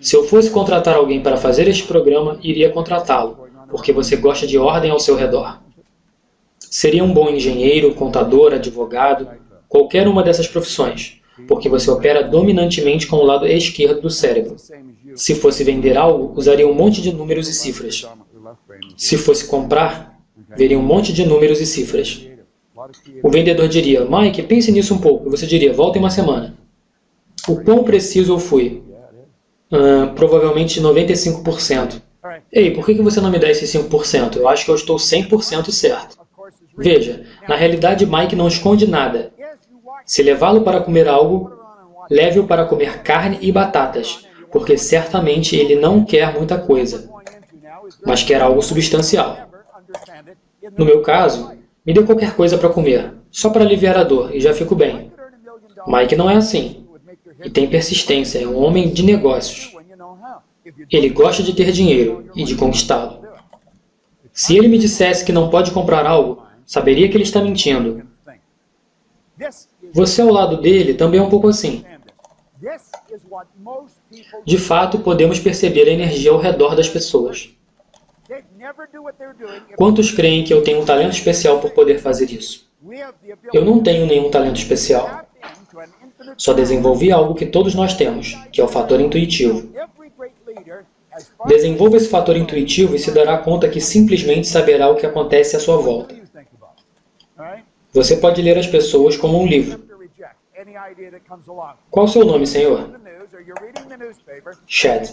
Se eu fosse contratar alguém para fazer este programa, iria contratá-lo, porque você gosta de ordem ao seu redor. Seria um bom engenheiro, contador, advogado, qualquer uma dessas profissões. porque você opera dominantemente com o lado esquerdo do cérebro. Se fosse vender algo, usaria um monte de números e cifras. Se fosse comprar, veria um monte de números e cifras. O vendedor diria, Mike, pense nisso um pouco. E você diria, volta em uma semana. O quão preciso eu fui? Provavelmente 95%. Ei, por que você não me dá esses 5%? Eu acho que eu estou 100% certo. Veja, na realidade Mike não esconde nada. Se levá-lo para comer algo, leve-o para comer carne e batatas, porque certamente ele não quer muita coisa, mas quer algo substancial. No meu caso, me dê qualquer coisa para comer, só para aliviar a dor, e já fico bem. Mike não é assim. E tem persistência, é um homem de negócios. Ele gosta de ter dinheiro e de conquistá-lo. Se ele me dissesse que não pode comprar algo, saberia que ele está mentindo. Você ao lado dele também é um pouco assim. De fato, podemos perceber a energia ao redor das pessoas. Quantos creem que eu tenho um talento especial por poder fazer isso? Eu não tenho nenhum talento especial. Só desenvolvi algo que todos nós temos, que é o fator intuitivo. Desenvolva esse fator intuitivo e se dará conta que simplesmente saberá o que acontece à sua volta. Você pode ler as pessoas como um livro. Qual o seu nome, senhor? Chad.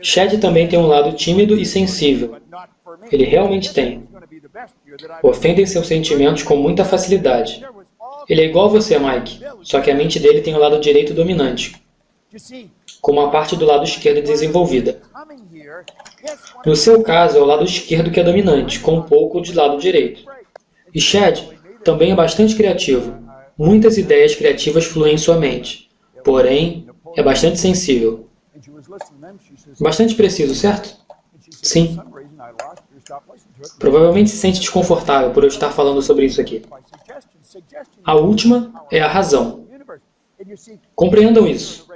Chad também tem um lado tímido e sensível. Ele realmente tem. Ofendem seus sentimentos com muita facilidade. Ele é igual a você, Mike, só que a mente dele tem o lado direito dominante, com uma parte do lado esquerdo desenvolvida. No seu caso, é o lado esquerdo que é dominante, com um pouco de lado direito. E Chad também é bastante criativo. Muitas ideias criativas fluem em sua mente. Porém, é bastante sensível. Bastante preciso, certo? Sim. Provavelmente se sente desconfortável por eu estar falando sobre isso aqui. A última é a razão. Compreendam isso.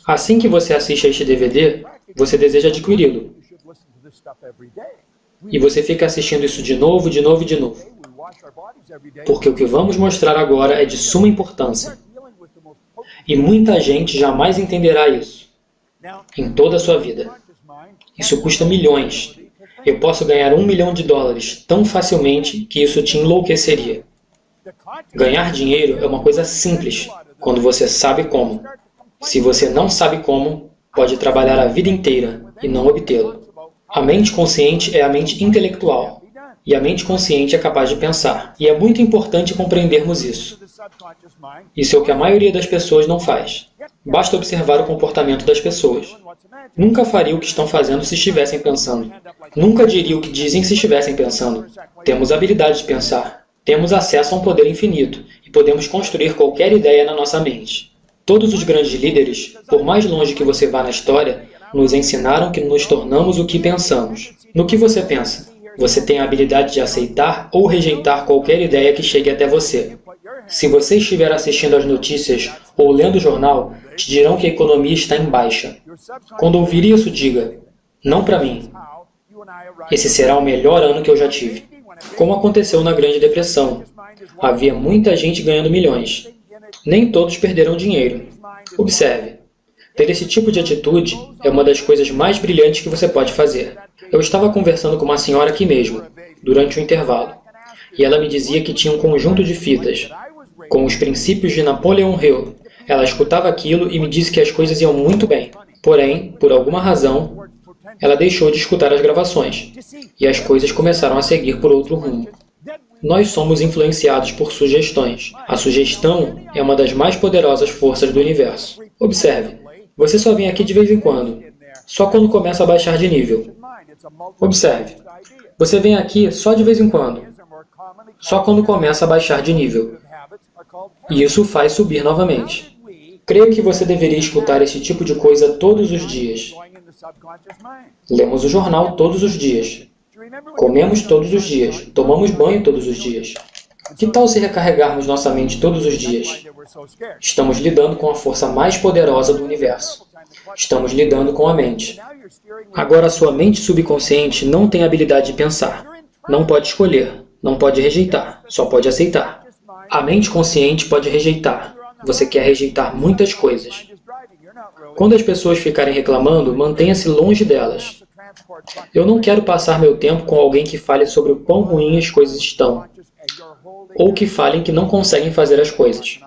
Assim que você assiste a este DVD, você deseja adquiri-lo. E você fica assistindo isso de novo, de novo e de novo. Porque o que vamos mostrar agora é de suma importância. E muita gente jamais entenderá isso em toda a sua vida. Isso custa milhões. Eu posso ganhar $1 milhão tão facilmente que isso te enlouqueceria. Ganhar dinheiro é uma coisa simples, quando você sabe como. Se você não sabe como, pode trabalhar a vida inteira e não obtê-lo. A mente consciente é a mente intelectual, e a mente consciente é capaz de pensar. E é muito importante compreendermos isso. Isso é o que a maioria das pessoas não faz. Basta observar o comportamento das pessoas. Nunca faria o que estão fazendo se estivessem pensando. Nunca diria o que dizem se estivessem pensando. Temos a habilidade de pensar. Temos acesso a um poder infinito e podemos construir qualquer ideia na nossa mente. Todos os grandes líderes, por mais longe que você vá na história, nos ensinaram que nos tornamos o que pensamos. No que você pensa? Você tem a habilidade de aceitar ou rejeitar qualquer ideia que chegue até você. Se você estiver assistindo às notícias ou lendo o jornal, te dirão que a economia está em baixa. Quando ouvir isso, diga, não para mim. Esse será o melhor ano que eu já tive. Como aconteceu na Grande Depressão. Havia muita gente ganhando milhões. Nem todos perderam dinheiro. Observe. Ter esse tipo de atitude é uma das coisas mais brilhantes que você pode fazer. Eu estava conversando com uma senhora aqui mesmo, durante o intervalo, e ela me dizia que tinha um conjunto de fitas, com os princípios de Napoleon Hill. Ela escutava aquilo e me disse que as coisas iam muito bem. Porém, por alguma razão, ela deixou de escutar as gravações, e as coisas começaram a seguir por outro rumo. Nós somos influenciados por sugestões. A sugestão é uma das mais poderosas forças do universo. Observe, você só vem aqui de vez em quando, só quando começa a baixar de nível. Observe, você vem aqui só de vez em quando, só quando começa a baixar de nível. E isso o faz subir novamente. Creio que você deveria escutar esse tipo de coisa todos os dias. Lemos o jornal todos os dias. Comemos todos os dias. Tomamos banho todos os dias. Que tal se recarregarmos nossa mente todos os dias? Estamos lidando com a força mais poderosa do universo. Estamos lidando com a mente. Agora, a sua mente subconsciente não tem a habilidade de pensar. Não pode escolher. Não pode rejeitar. Só pode aceitar. A mente consciente pode rejeitar. Você quer rejeitar muitas coisas. Quando as pessoas ficarem reclamando, mantenha-se longe delas. Eu não quero passar meu tempo com alguém que fale sobre o quão ruim as coisas estão, ou que falem que não conseguem fazer as coisas.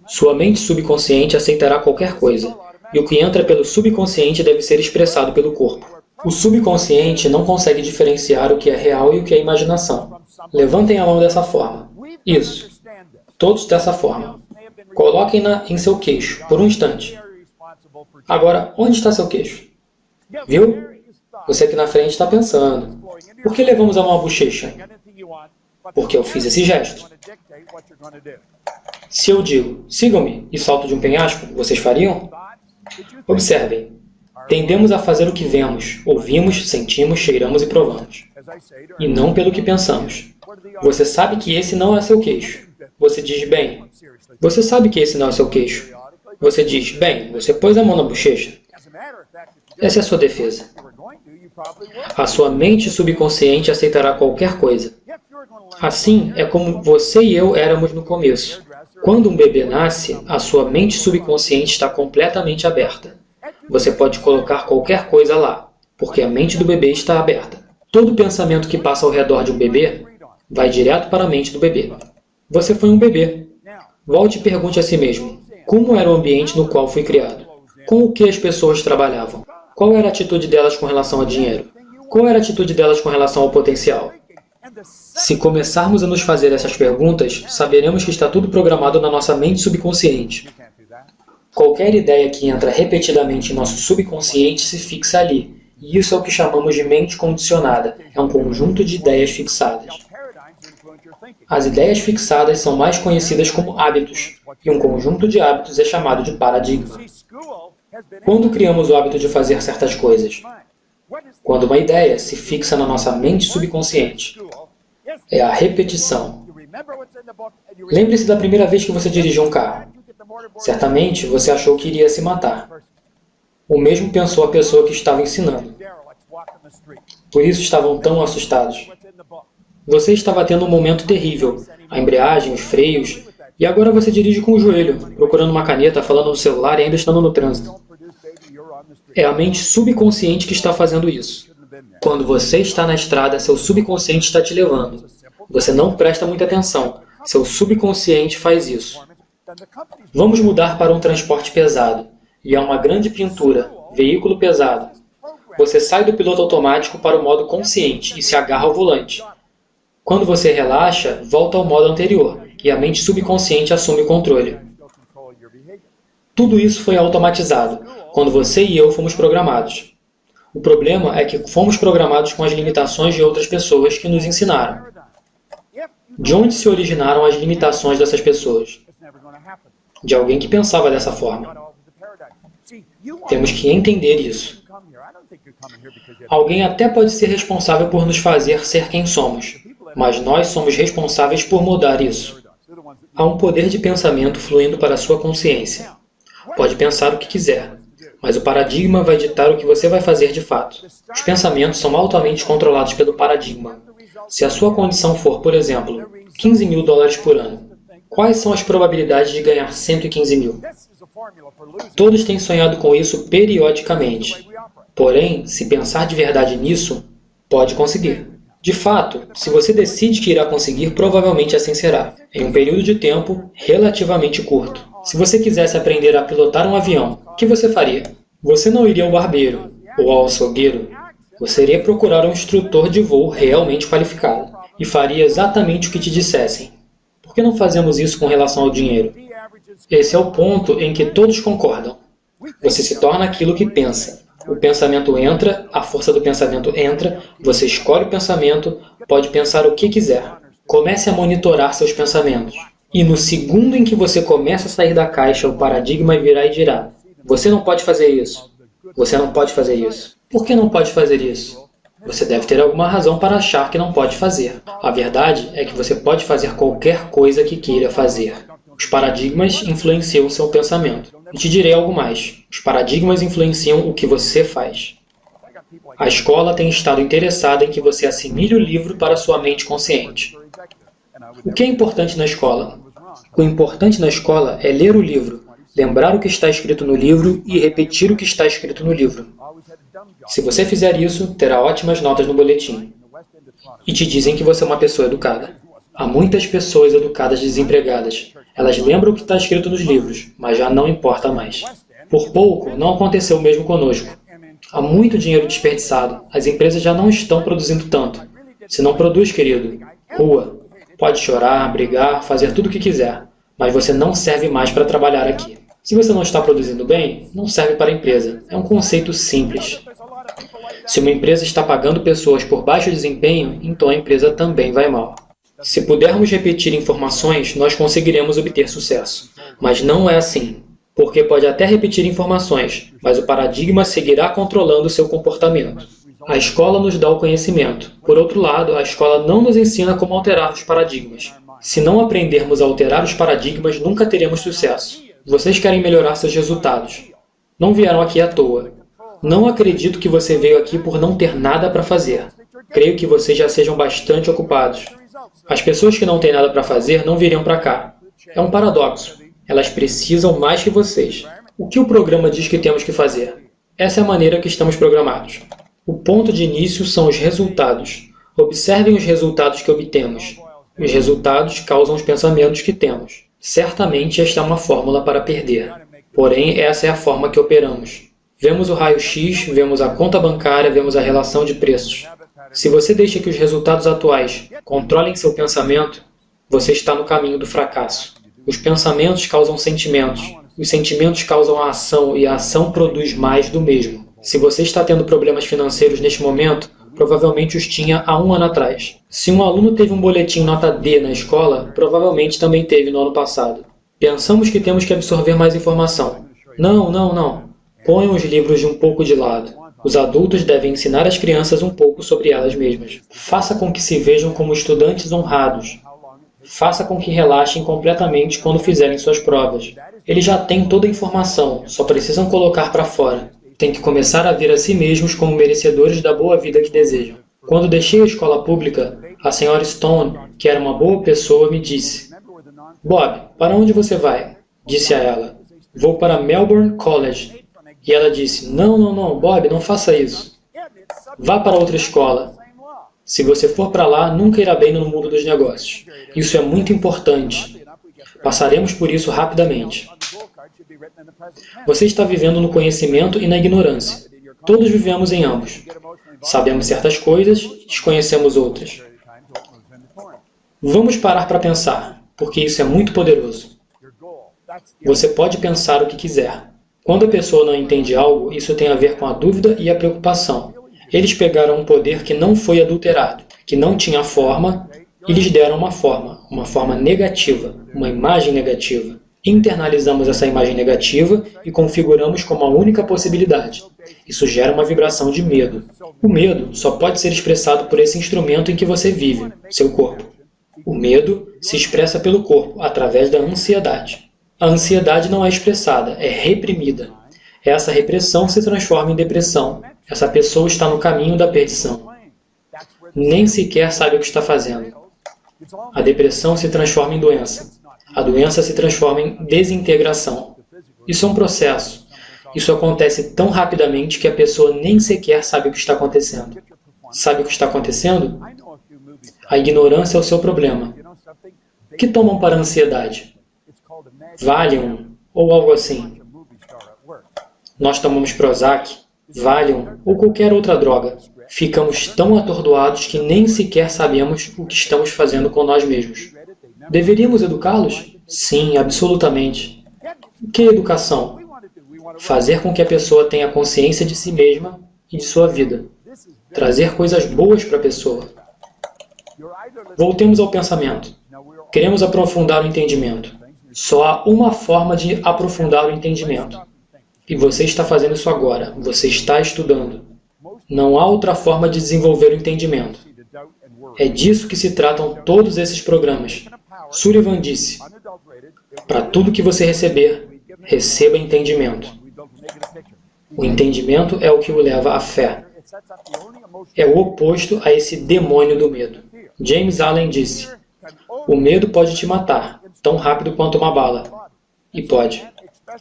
Sua mente subconsciente aceitará qualquer coisa, e o que entra pelo subconsciente deve ser expressado pelo corpo. O subconsciente não consegue diferenciar o que é real e o que é imaginação. Levantem a mão dessa forma. Isso. Todos dessa forma. Coloquem-na em seu queixo, por um instante. Agora, onde está seu queixo? Viu? Você aqui na frente está pensando. Por que levamos a mão à bochecha? Porque eu fiz esse gesto. Se eu digo, sigam-me, e salto de um penhasco, vocês fariam? Observem. Tendemos a fazer o que vemos, ouvimos, sentimos, cheiramos e provamos. E não pelo que pensamos. Você sabe que esse não é seu queixo. Você diz, bem, você sabe que esse não é seu queixo. Você diz, bem, você pôs a mão na bochecha. Essa é a sua defesa. A sua mente subconsciente aceitará qualquer coisa. Assim é como você e eu éramos no começo. Quando um bebê nasce, a sua mente subconsciente está completamente aberta. Você pode colocar qualquer coisa lá, porque a mente do bebê está aberta. Todo pensamento que passa ao redor de um bebê vai direto para a mente do bebê. Você foi um bebê. Volte e pergunte a si mesmo, como era o ambiente no qual fui criado? Com o que as pessoas trabalhavam? Qual era a atitude delas com relação ao dinheiro? Qual era a atitude delas com relação ao potencial? Se começarmos a nos fazer essas perguntas, saberemos que está tudo programado na nossa mente subconsciente. Qualquer ideia que entra repetidamente em nosso subconsciente se fixa ali, e isso é o que chamamos de mente condicionada. É um conjunto de ideias fixadas. As ideias fixadas são mais conhecidas como hábitos, e um conjunto de hábitos é chamado de paradigma. Quando criamos o hábito de fazer certas coisas? Quando uma ideia se fixa na nossa mente subconsciente. É a repetição. Lembre-se da primeira vez que você dirigiu um carro. Certamente, você achou que iria se matar. O mesmo pensou a pessoa que estava ensinando. Por isso estavam tão assustados. Você estava tendo um momento terrível, a embreagem, os freios, e agora você dirige com o joelho, procurando uma caneta, falando no celular e ainda estando no trânsito. É a mente subconsciente que está fazendo isso. Quando você está na estrada, seu subconsciente está te levando. Você não presta muita atenção. Seu subconsciente faz isso. Vamos mudar para um transporte pesado. E há uma grande pintura, veículo pesado. Você sai do piloto automático para o modo consciente e se agarra ao volante. Quando você relaxa, volta ao modo anterior, e a mente subconsciente assume o controle. Tudo isso foi automatizado, quando você e eu fomos programados. O problema é que fomos programados com as limitações de outras pessoas que nos ensinaram. De onde se originaram as limitações dessas pessoas? De alguém que pensava dessa forma. Temos que entender isso. Alguém até pode ser responsável por nos fazer ser quem somos, mas nós somos responsáveis por mudar isso. Há um poder de pensamento fluindo para a sua consciência. Pode pensar o que quiser, mas o paradigma vai ditar o que você vai fazer de fato. Os pensamentos são altamente controlados pelo paradigma. Se a sua condição for, por exemplo, $15 mil por ano, quais são as probabilidades de ganhar 115 mil? Todos têm sonhado com isso periodicamente. Porém, se pensar de verdade nisso, pode conseguir. De fato, se você decide que irá conseguir, provavelmente assim será, em um período de tempo relativamente curto. Se você quisesse aprender a pilotar um avião, o que você faria? Você não iria ao barbeiro ou ao açougueiro. Você iria procurar um instrutor de voo realmente qualificado e faria exatamente o que te dissessem. Por que não fazemos isso com relação ao dinheiro? Esse é o ponto em que todos concordam. Você se torna aquilo que pensa. O pensamento entra, a força do pensamento entra, você escolhe o pensamento, pode pensar o que quiser. Comece a monitorar seus pensamentos. E no segundo em que você começa a sair da caixa, o paradigma virá e dirá: você não pode fazer isso. Você não pode fazer isso. Por que não pode fazer isso? Você deve ter alguma razão para achar que não pode fazer. A verdade é que você pode fazer qualquer coisa que queira fazer. Os paradigmas influenciam o seu pensamento. E te direi algo mais. Os paradigmas influenciam o que você faz. A escola tem estado interessada em que você assimile o livro para sua mente consciente. O que é importante na escola? O importante na escola é ler o livro, lembrar o que está escrito no livro e repetir o que está escrito no livro. Se você fizer isso, terá ótimas notas no boletim. E te dizem que você é uma pessoa educada. Há muitas pessoas educadas desempregadas. Elas lembram o que está escrito nos livros, mas já não importa mais. Por pouco, não aconteceu o mesmo conosco. Há muito dinheiro desperdiçado. As empresas já não estão produzindo tanto. Se não produz, querido, rua. Pode chorar, brigar, fazer tudo o que quiser, mas você não serve mais para trabalhar aqui. Se você não está produzindo bem, não serve para a empresa. É um conceito simples. Se uma empresa está pagando pessoas por baixo desempenho, então a empresa também vai mal. Se pudermos repetir informações, nós conseguiremos obter sucesso. Mas não é assim. Porque pode até repetir informações, mas o paradigma seguirá controlando seu comportamento. A escola nos dá o conhecimento. Por outro lado, a escola não nos ensina como alterar os paradigmas. Se não aprendermos a alterar os paradigmas, nunca teremos sucesso. Vocês querem melhorar seus resultados. Não vieram aqui à toa. Não acredito que você veio aqui por não ter nada para fazer. Creio que vocês já sejam bastante ocupados. As pessoas que não têm nada para fazer não viriam para cá. É um paradoxo. Elas precisam mais que vocês. O que o programa diz que temos que fazer? Essa é a maneira que estamos programados. O ponto de início são os resultados. Observem os resultados que obtemos. Os resultados causam os pensamentos que temos. Certamente esta é uma fórmula para perder. Porém, essa é a forma que operamos. Vemos o raio-x, vemos a conta bancária, vemos a relação de preços. Se você deixa que os resultados atuais controlem seu pensamento, você está no caminho do fracasso. Os pensamentos causam sentimentos. Os sentimentos causam a ação e a ação produz mais do mesmo. Se você está tendo problemas financeiros neste momento, provavelmente os tinha há um ano atrás. Se um aluno teve um boletim nota D na escola, provavelmente também teve no ano passado. Pensamos que temos que absorver mais informação. Não. Ponham os livros de um pouco de lado. Os adultos devem ensinar as crianças um pouco sobre elas mesmas. Faça com que se vejam como estudantes honrados. Faça com que relaxem completamente quando fizerem suas provas. Eles já têm toda a informação, só precisam colocar para fora. Têm que começar a ver a si mesmos como merecedores da boa vida que desejam. Quando deixei a escola pública, a senhora Stone, que era uma boa pessoa, me disse: Bob, para onde você vai? Disse a ela: Vou para Melbourne College. E ela disse: Não, Bob, não faça isso. Vá para outra escola. Se você for para lá, nunca irá bem no mundo dos negócios. Isso é muito importante. Passaremos por isso rapidamente. Você está vivendo no conhecimento e na ignorância. Todos vivemos em ambos. Sabemos certas coisas, desconhecemos outras. Vamos parar para pensar, porque isso é muito poderoso. Você pode pensar o que quiser. Quando a pessoa não entende algo, isso tem a ver com a dúvida e a preocupação. Eles pegaram um poder que não foi adulterado, que não tinha forma, e lhes deram uma forma negativa, uma imagem negativa. Internalizamos essa imagem negativa e configuramos como a única possibilidade. Isso gera uma vibração de medo. O medo só pode ser expressado por esse instrumento em que você vive, seu corpo. O medo se expressa pelo corpo, através da ansiedade. A ansiedade não é expressada, é reprimida. Essa repressão se transforma em depressão. Essa pessoa está no caminho da perdição. Nem sequer sabe o que está fazendo. A depressão se transforma em doença. A doença se transforma em desintegração. Isso é um processo. Isso acontece tão rapidamente que a pessoa nem sequer sabe o que está acontecendo. Sabe o que está acontecendo? A ignorância é o seu problema. O que tomam para a ansiedade? Valium ou algo assim. Nós tomamos Prozac, Valium ou qualquer outra droga. Ficamos tão atordoados que nem sequer sabemos o que estamos fazendo com nós mesmos. Deveríamos educá-los? Sim, absolutamente. O que é educação? Fazer com que a pessoa tenha consciência de si mesma e de sua vida. Trazer coisas boas para a pessoa. Voltemos ao pensamento. Queremos aprofundar o entendimento. Só há uma forma de aprofundar o entendimento. E você está fazendo isso agora. Você está estudando. Não há outra forma de desenvolver o entendimento. É disso que se tratam todos esses programas. Sullivan disse: para tudo que você receber, receba entendimento. O entendimento é o que o leva à fé. É o oposto a esse demônio do medo. James Allen disse: O medo pode te matar, tão rápido quanto uma bala. E pode.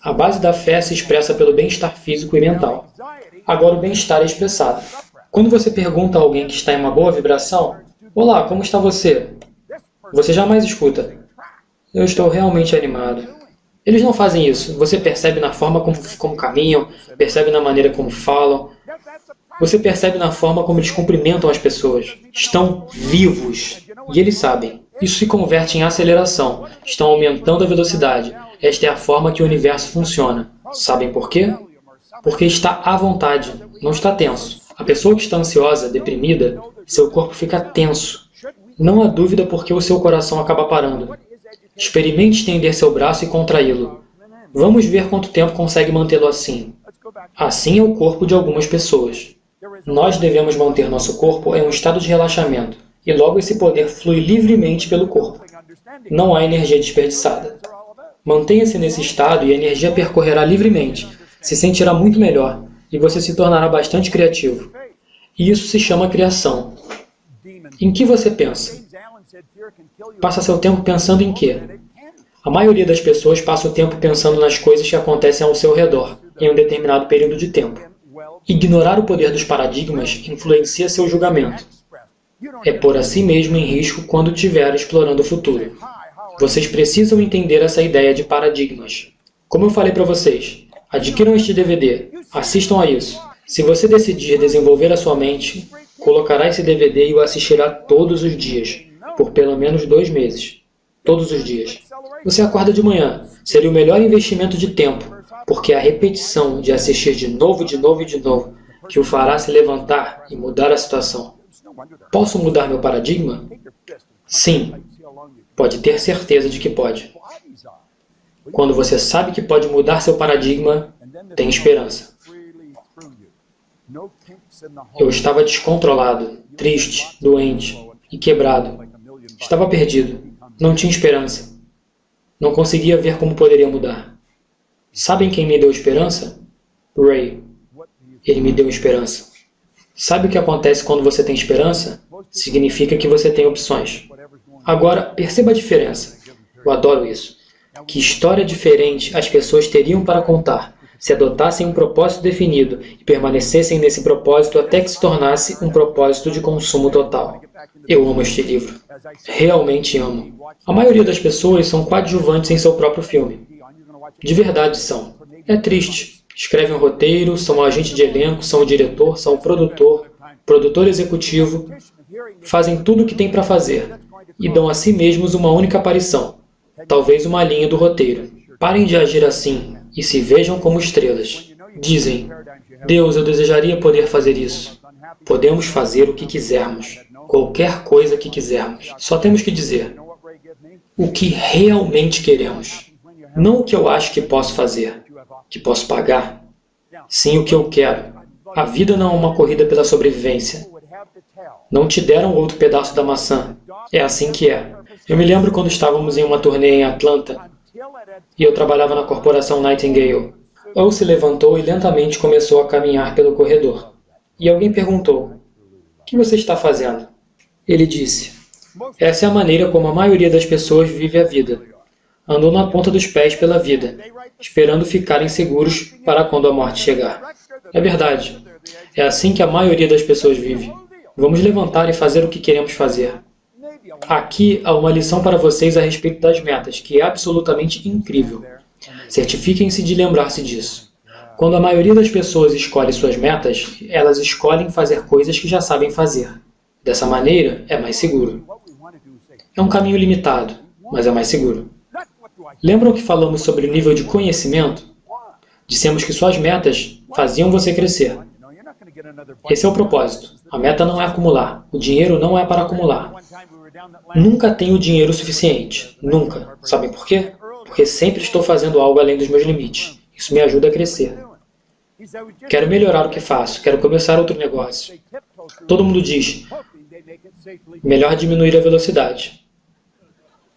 A base da fé se expressa pelo bem-estar físico e mental. Agora o bem-estar é expressado. Quando você pergunta a alguém que está em uma boa vibração, "Olá, como está você?", você jamais escuta, "Eu estou realmente animado." Eles não fazem isso. Você percebe na forma como caminham, percebe na maneira como falam. Você percebe na forma como eles cumprimentam as pessoas. Estão vivos. E eles sabem. Isso se converte em aceleração. Estão aumentando a velocidade. Esta é a forma que o universo funciona. Sabem por quê? Porque está à vontade, não está tenso. A pessoa que está ansiosa, deprimida, seu corpo fica tenso. Não há dúvida porque o seu coração acaba parando. Experimente estender seu braço e contraí-lo. Vamos ver quanto tempo consegue mantê-lo assim. Assim é o corpo de algumas pessoas. Nós devemos manter nosso corpo em um estado de relaxamento, e logo esse poder flui livremente pelo corpo. Não há energia desperdiçada. Mantenha-se nesse estado e a energia percorrerá livremente, se sentirá muito melhor, e você se tornará bastante criativo. E isso se chama criação. Em que você pensa? Passa seu tempo pensando em quê? A maioria das pessoas passa o tempo pensando nas coisas que acontecem ao seu redor, em um determinado período de tempo. Ignorar o poder dos paradigmas influencia seu julgamento. É pôr a si mesmo em risco quando estiver explorando o futuro. Vocês precisam entender essa ideia de paradigmas. Como eu falei para vocês, adquiram este DVD, assistam a isso. Se você decidir desenvolver a sua mente, colocará esse DVD e o assistirá todos os dias, por pelo menos 2 meses. Todos os dias. Você acorda de manhã, seria o melhor investimento de tempo, porque é a repetição de assistir de novo, que o fará se levantar e mudar a situação. Posso mudar meu paradigma? Sim. Pode ter certeza de que pode. Quando você sabe que pode mudar seu paradigma, tem esperança. Eu estava descontrolado, triste, doente e quebrado. Estava perdido. Não tinha esperança. Não conseguia ver como poderia mudar. Sabem quem me deu esperança? Ray. Ele me deu esperança. Sabe o que acontece quando você tem esperança? Significa que você tem opções. Agora, perceba a diferença. Eu adoro isso. Que história diferente as pessoas teriam para contar se adotassem um propósito definido e permanecessem nesse propósito até que se tornasse um propósito de consumo total. Eu amo este livro. Realmente amo. A maioria das pessoas são coadjuvantes em seu próprio filme. De verdade são. É triste. Escrevem um roteiro, são o agente de elenco, são o diretor, são o produtor executivo, fazem tudo o que tem para fazer e dão a si mesmos uma única aparição, talvez uma linha do roteiro. Parem de agir assim e se vejam como estrelas. Dizem, Deus, eu desejaria poder fazer isso. Podemos fazer o que quisermos, qualquer coisa que quisermos. Só temos que dizer o que realmente queremos. Não o que eu acho que posso fazer, que posso pagar. Sim, o que eu quero. A vida não é uma corrida pela sobrevivência. Não te deram outro pedaço da maçã. É assim que é. Eu me lembro quando estávamos em uma turnê em Atlanta e eu trabalhava na corporação Nightingale. Ou se levantou e lentamente começou a caminhar pelo corredor. E alguém perguntou, o que você está fazendo? Ele disse, essa é a maneira como a maioria das pessoas vive a vida. Andam na ponta dos pés pela vida, esperando ficarem seguros para quando a morte chegar. É verdade. É assim que a maioria das pessoas vive. Vamos levantar e fazer o que queremos fazer. Aqui há uma lição para vocês a respeito das metas, que é absolutamente incrível. Certifiquem-se de lembrar-se disso. Quando a maioria das pessoas escolhe suas metas, elas escolhem fazer coisas que já sabem fazer. Dessa maneira, é mais seguro. É um caminho limitado, mas é mais seguro. Lembram que falamos sobre o nível de conhecimento? Dissemos que suas metas faziam você crescer. Esse é o propósito. A meta não é acumular. O dinheiro não é para acumular. Nunca tenho dinheiro suficiente. Nunca. Sabem por quê? Porque sempre estou fazendo algo além dos meus limites. Isso me ajuda a crescer. Quero melhorar o que faço. Quero começar outro negócio. Todo mundo diz, melhor diminuir a velocidade.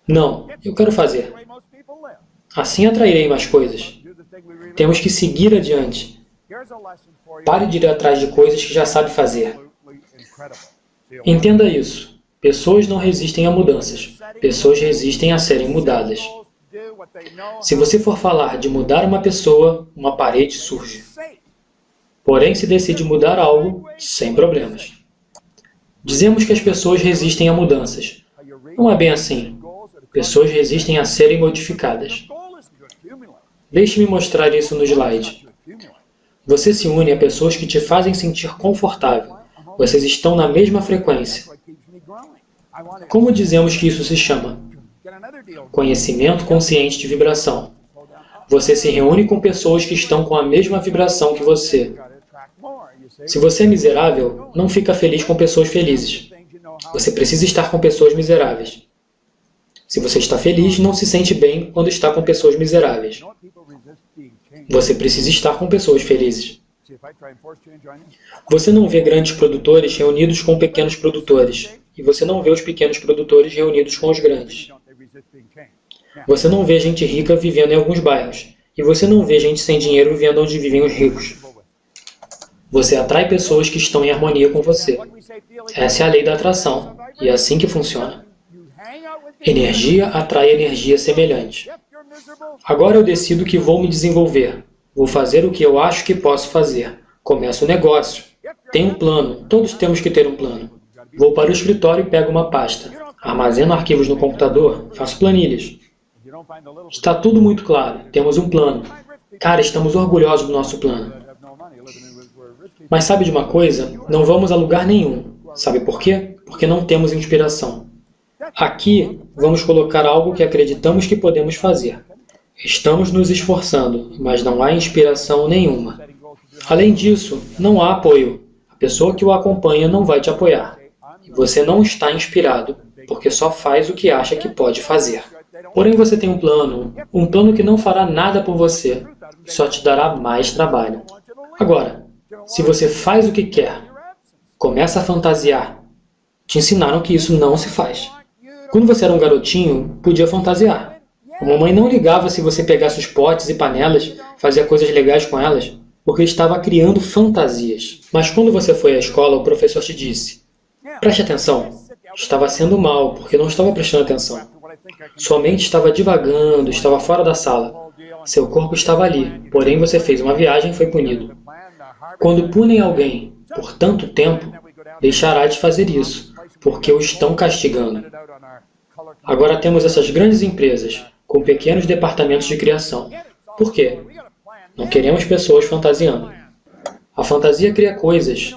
Não, eu quero fazer. Assim atrairei mais coisas. Temos que seguir adiante. Pare de ir atrás de coisas que já sabe fazer. Entenda isso. Pessoas não resistem a mudanças. Pessoas resistem a serem mudadas. Se você for falar de mudar uma pessoa, uma parede surge. Porém, se decide mudar algo, sem problemas. Dizemos que as pessoas resistem a mudanças. Não é bem assim. Pessoas resistem a serem modificadas. Deixe-me mostrar isso no slide. Você se une a pessoas que te fazem sentir confortável. Vocês estão na mesma frequência. Como dizemos que isso se chama? Conhecimento consciente de vibração. Você se reúne com pessoas que estão com a mesma vibração que você. Se você é miserável, não fica feliz com pessoas felizes. Você precisa estar com pessoas miseráveis. Se você está feliz, não se sente bem quando está com pessoas miseráveis. Você precisa estar com pessoas felizes. Você não vê grandes produtores reunidos com pequenos produtores, e você não vê os pequenos produtores reunidos com os grandes. Você não vê gente rica vivendo em alguns bairros, e você não vê gente sem dinheiro vivendo onde vivem os ricos. Você atrai pessoas que estão em harmonia com você. Essa é a lei da atração, e é assim que funciona. Energia atrai energia semelhante. Agora eu decido que vou me desenvolver. Vou fazer o que eu acho que posso fazer. Começo o negócio. Tenho um plano. Todos temos que ter um plano. Vou para o escritório e pego uma pasta. Armazeno arquivos no computador. Faço planilhas. Está tudo muito claro. Temos um plano. Cara, estamos orgulhosos do nosso plano. Mas sabe de uma coisa? Não vamos a lugar nenhum. Sabe por quê? Porque não temos inspiração. Aqui, vamos colocar algo que acreditamos que podemos fazer. Estamos nos esforçando, mas não há inspiração nenhuma. Além disso, não há apoio. A pessoa que o acompanha não vai te apoiar. E você não está inspirado, porque só faz o que acha que pode fazer. Porém, você tem um plano que não fará nada por você, só te dará mais trabalho. Agora, se você faz o que quer, começa a fantasiar. Te ensinaram que isso não se faz. Quando você era um garotinho, podia fantasiar. A mamãe não ligava se você pegasse os potes e panelas, fazia coisas legais com elas, porque estava criando fantasias. Mas quando você foi à escola, o professor te disse: preste atenção. Estava sendo mal, porque não estava prestando atenção. Sua mente estava divagando, estava fora da sala. Seu corpo estava ali, porém você fez uma viagem e foi punido. Quando punem alguém por tanto tempo, deixará de fazer isso, porque o estão castigando. Agora temos essas grandes empresas, com pequenos departamentos de criação. Por quê? Não queremos pessoas fantasiando. A fantasia cria coisas.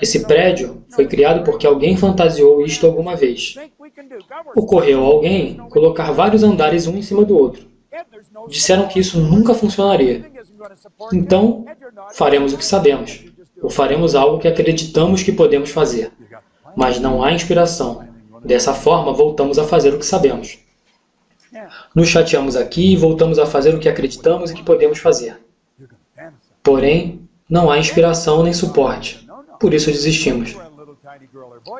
Esse prédio foi criado porque alguém fantasiou isto alguma vez. Ocorreu a alguém colocar vários andares um em cima do outro. Disseram que isso nunca funcionaria. Então, faremos o que sabemos, ou faremos algo que acreditamos que podemos fazer. Mas não há inspiração. Dessa forma, voltamos a fazer o que sabemos. Nos chateamos aqui e voltamos a fazer o que acreditamos e que podemos fazer. Porém, não há inspiração nem suporte. Por isso desistimos.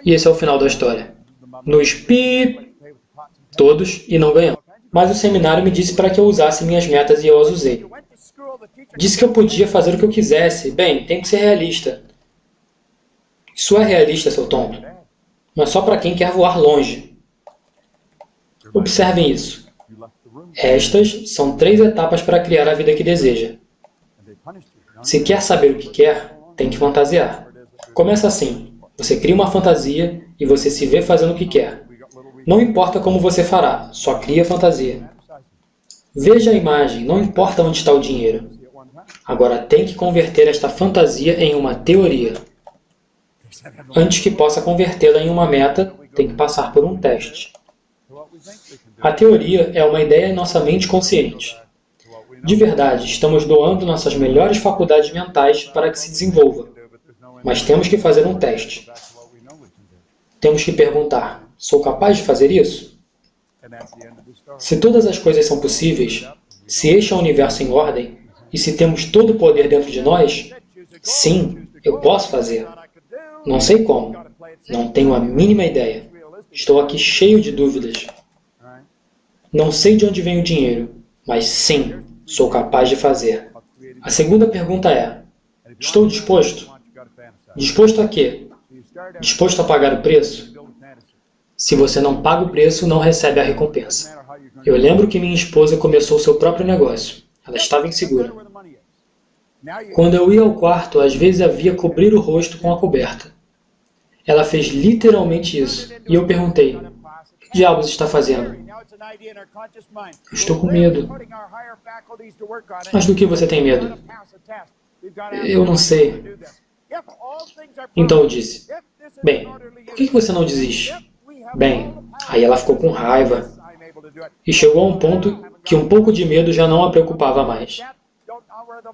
E esse é o final da história. Nos pi todos e não ganhamos. Mas o seminário me disse para que eu usasse minhas metas e eu as usei. Disse que eu podia fazer o que eu quisesse. Bem, tem que ser realista. Isso é realista, seu tonto. Mas só para quem quer voar longe. Observem isso. Estas são 3 etapas para criar a vida que deseja. Se quer saber o que quer, tem que fantasiar. Começa assim. Você cria uma fantasia e você se vê fazendo o que quer. Não importa como você fará, só cria fantasia. Veja a imagem, não importa onde está o dinheiro. Agora tem que converter esta fantasia em uma teoria. Antes que possa convertê-la em uma meta, tem que passar por um teste. A teoria é uma ideia em nossa mente consciente. De verdade, estamos doando nossas melhores faculdades mentais para que se desenvolva. Mas temos que fazer um teste. Temos que perguntar: sou capaz de fazer isso? Se todas as coisas são possíveis, se este é o universo em ordem, e se temos todo o poder dentro de nós, sim, eu posso fazer. Não sei como. Não tenho a mínima ideia. Estou aqui cheio de dúvidas. Não sei de onde vem o dinheiro, mas sim, sou capaz de fazer. A segunda pergunta é: estou disposto? Disposto a quê? Disposto a pagar o preço? Se você não paga o preço, não recebe a recompensa. Eu lembro que minha esposa começou seu próprio negócio. Ela estava insegura. Quando eu ia ao quarto, às vezes havia cobrir o rosto com a coberta. Ela fez literalmente isso. E eu perguntei, o que diabos está fazendo? Estou com medo. Mas do que você tem medo? Eu não sei. Então eu disse, bem, por que você não desiste? Bem, aí ela ficou com raiva. E chegou a um ponto que um pouco de medo já não a preocupava mais.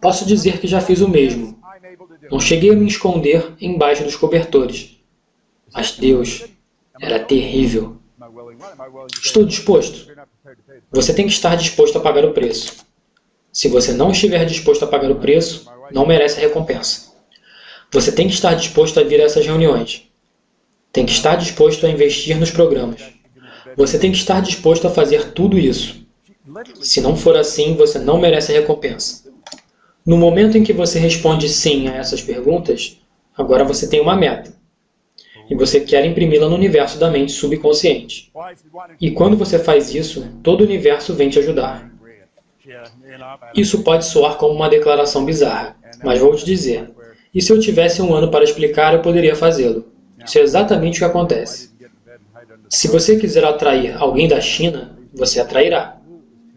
Posso dizer que já fiz o mesmo. Não cheguei a me esconder embaixo dos cobertores. Mas Deus, era terrível. Estou disposto. Você tem que estar disposto a pagar o preço. Se você não estiver disposto a pagar o preço, não merece a recompensa. Você tem que estar disposto a vir a essas reuniões. Tem que estar disposto a investir nos programas. Você tem que estar disposto a fazer tudo isso. Se não for assim, você não merece a recompensa. No momento em que você responde sim a essas perguntas, agora você tem uma meta. E você quer imprimi-la no universo da mente subconsciente. E quando você faz isso, todo o universo vem te ajudar. Isso pode soar como uma declaração bizarra, mas vou te dizer. E se eu tivesse um ano para explicar, eu poderia fazê-lo. Isso é exatamente o que acontece. Se você quiser atrair alguém da China, você atrairá.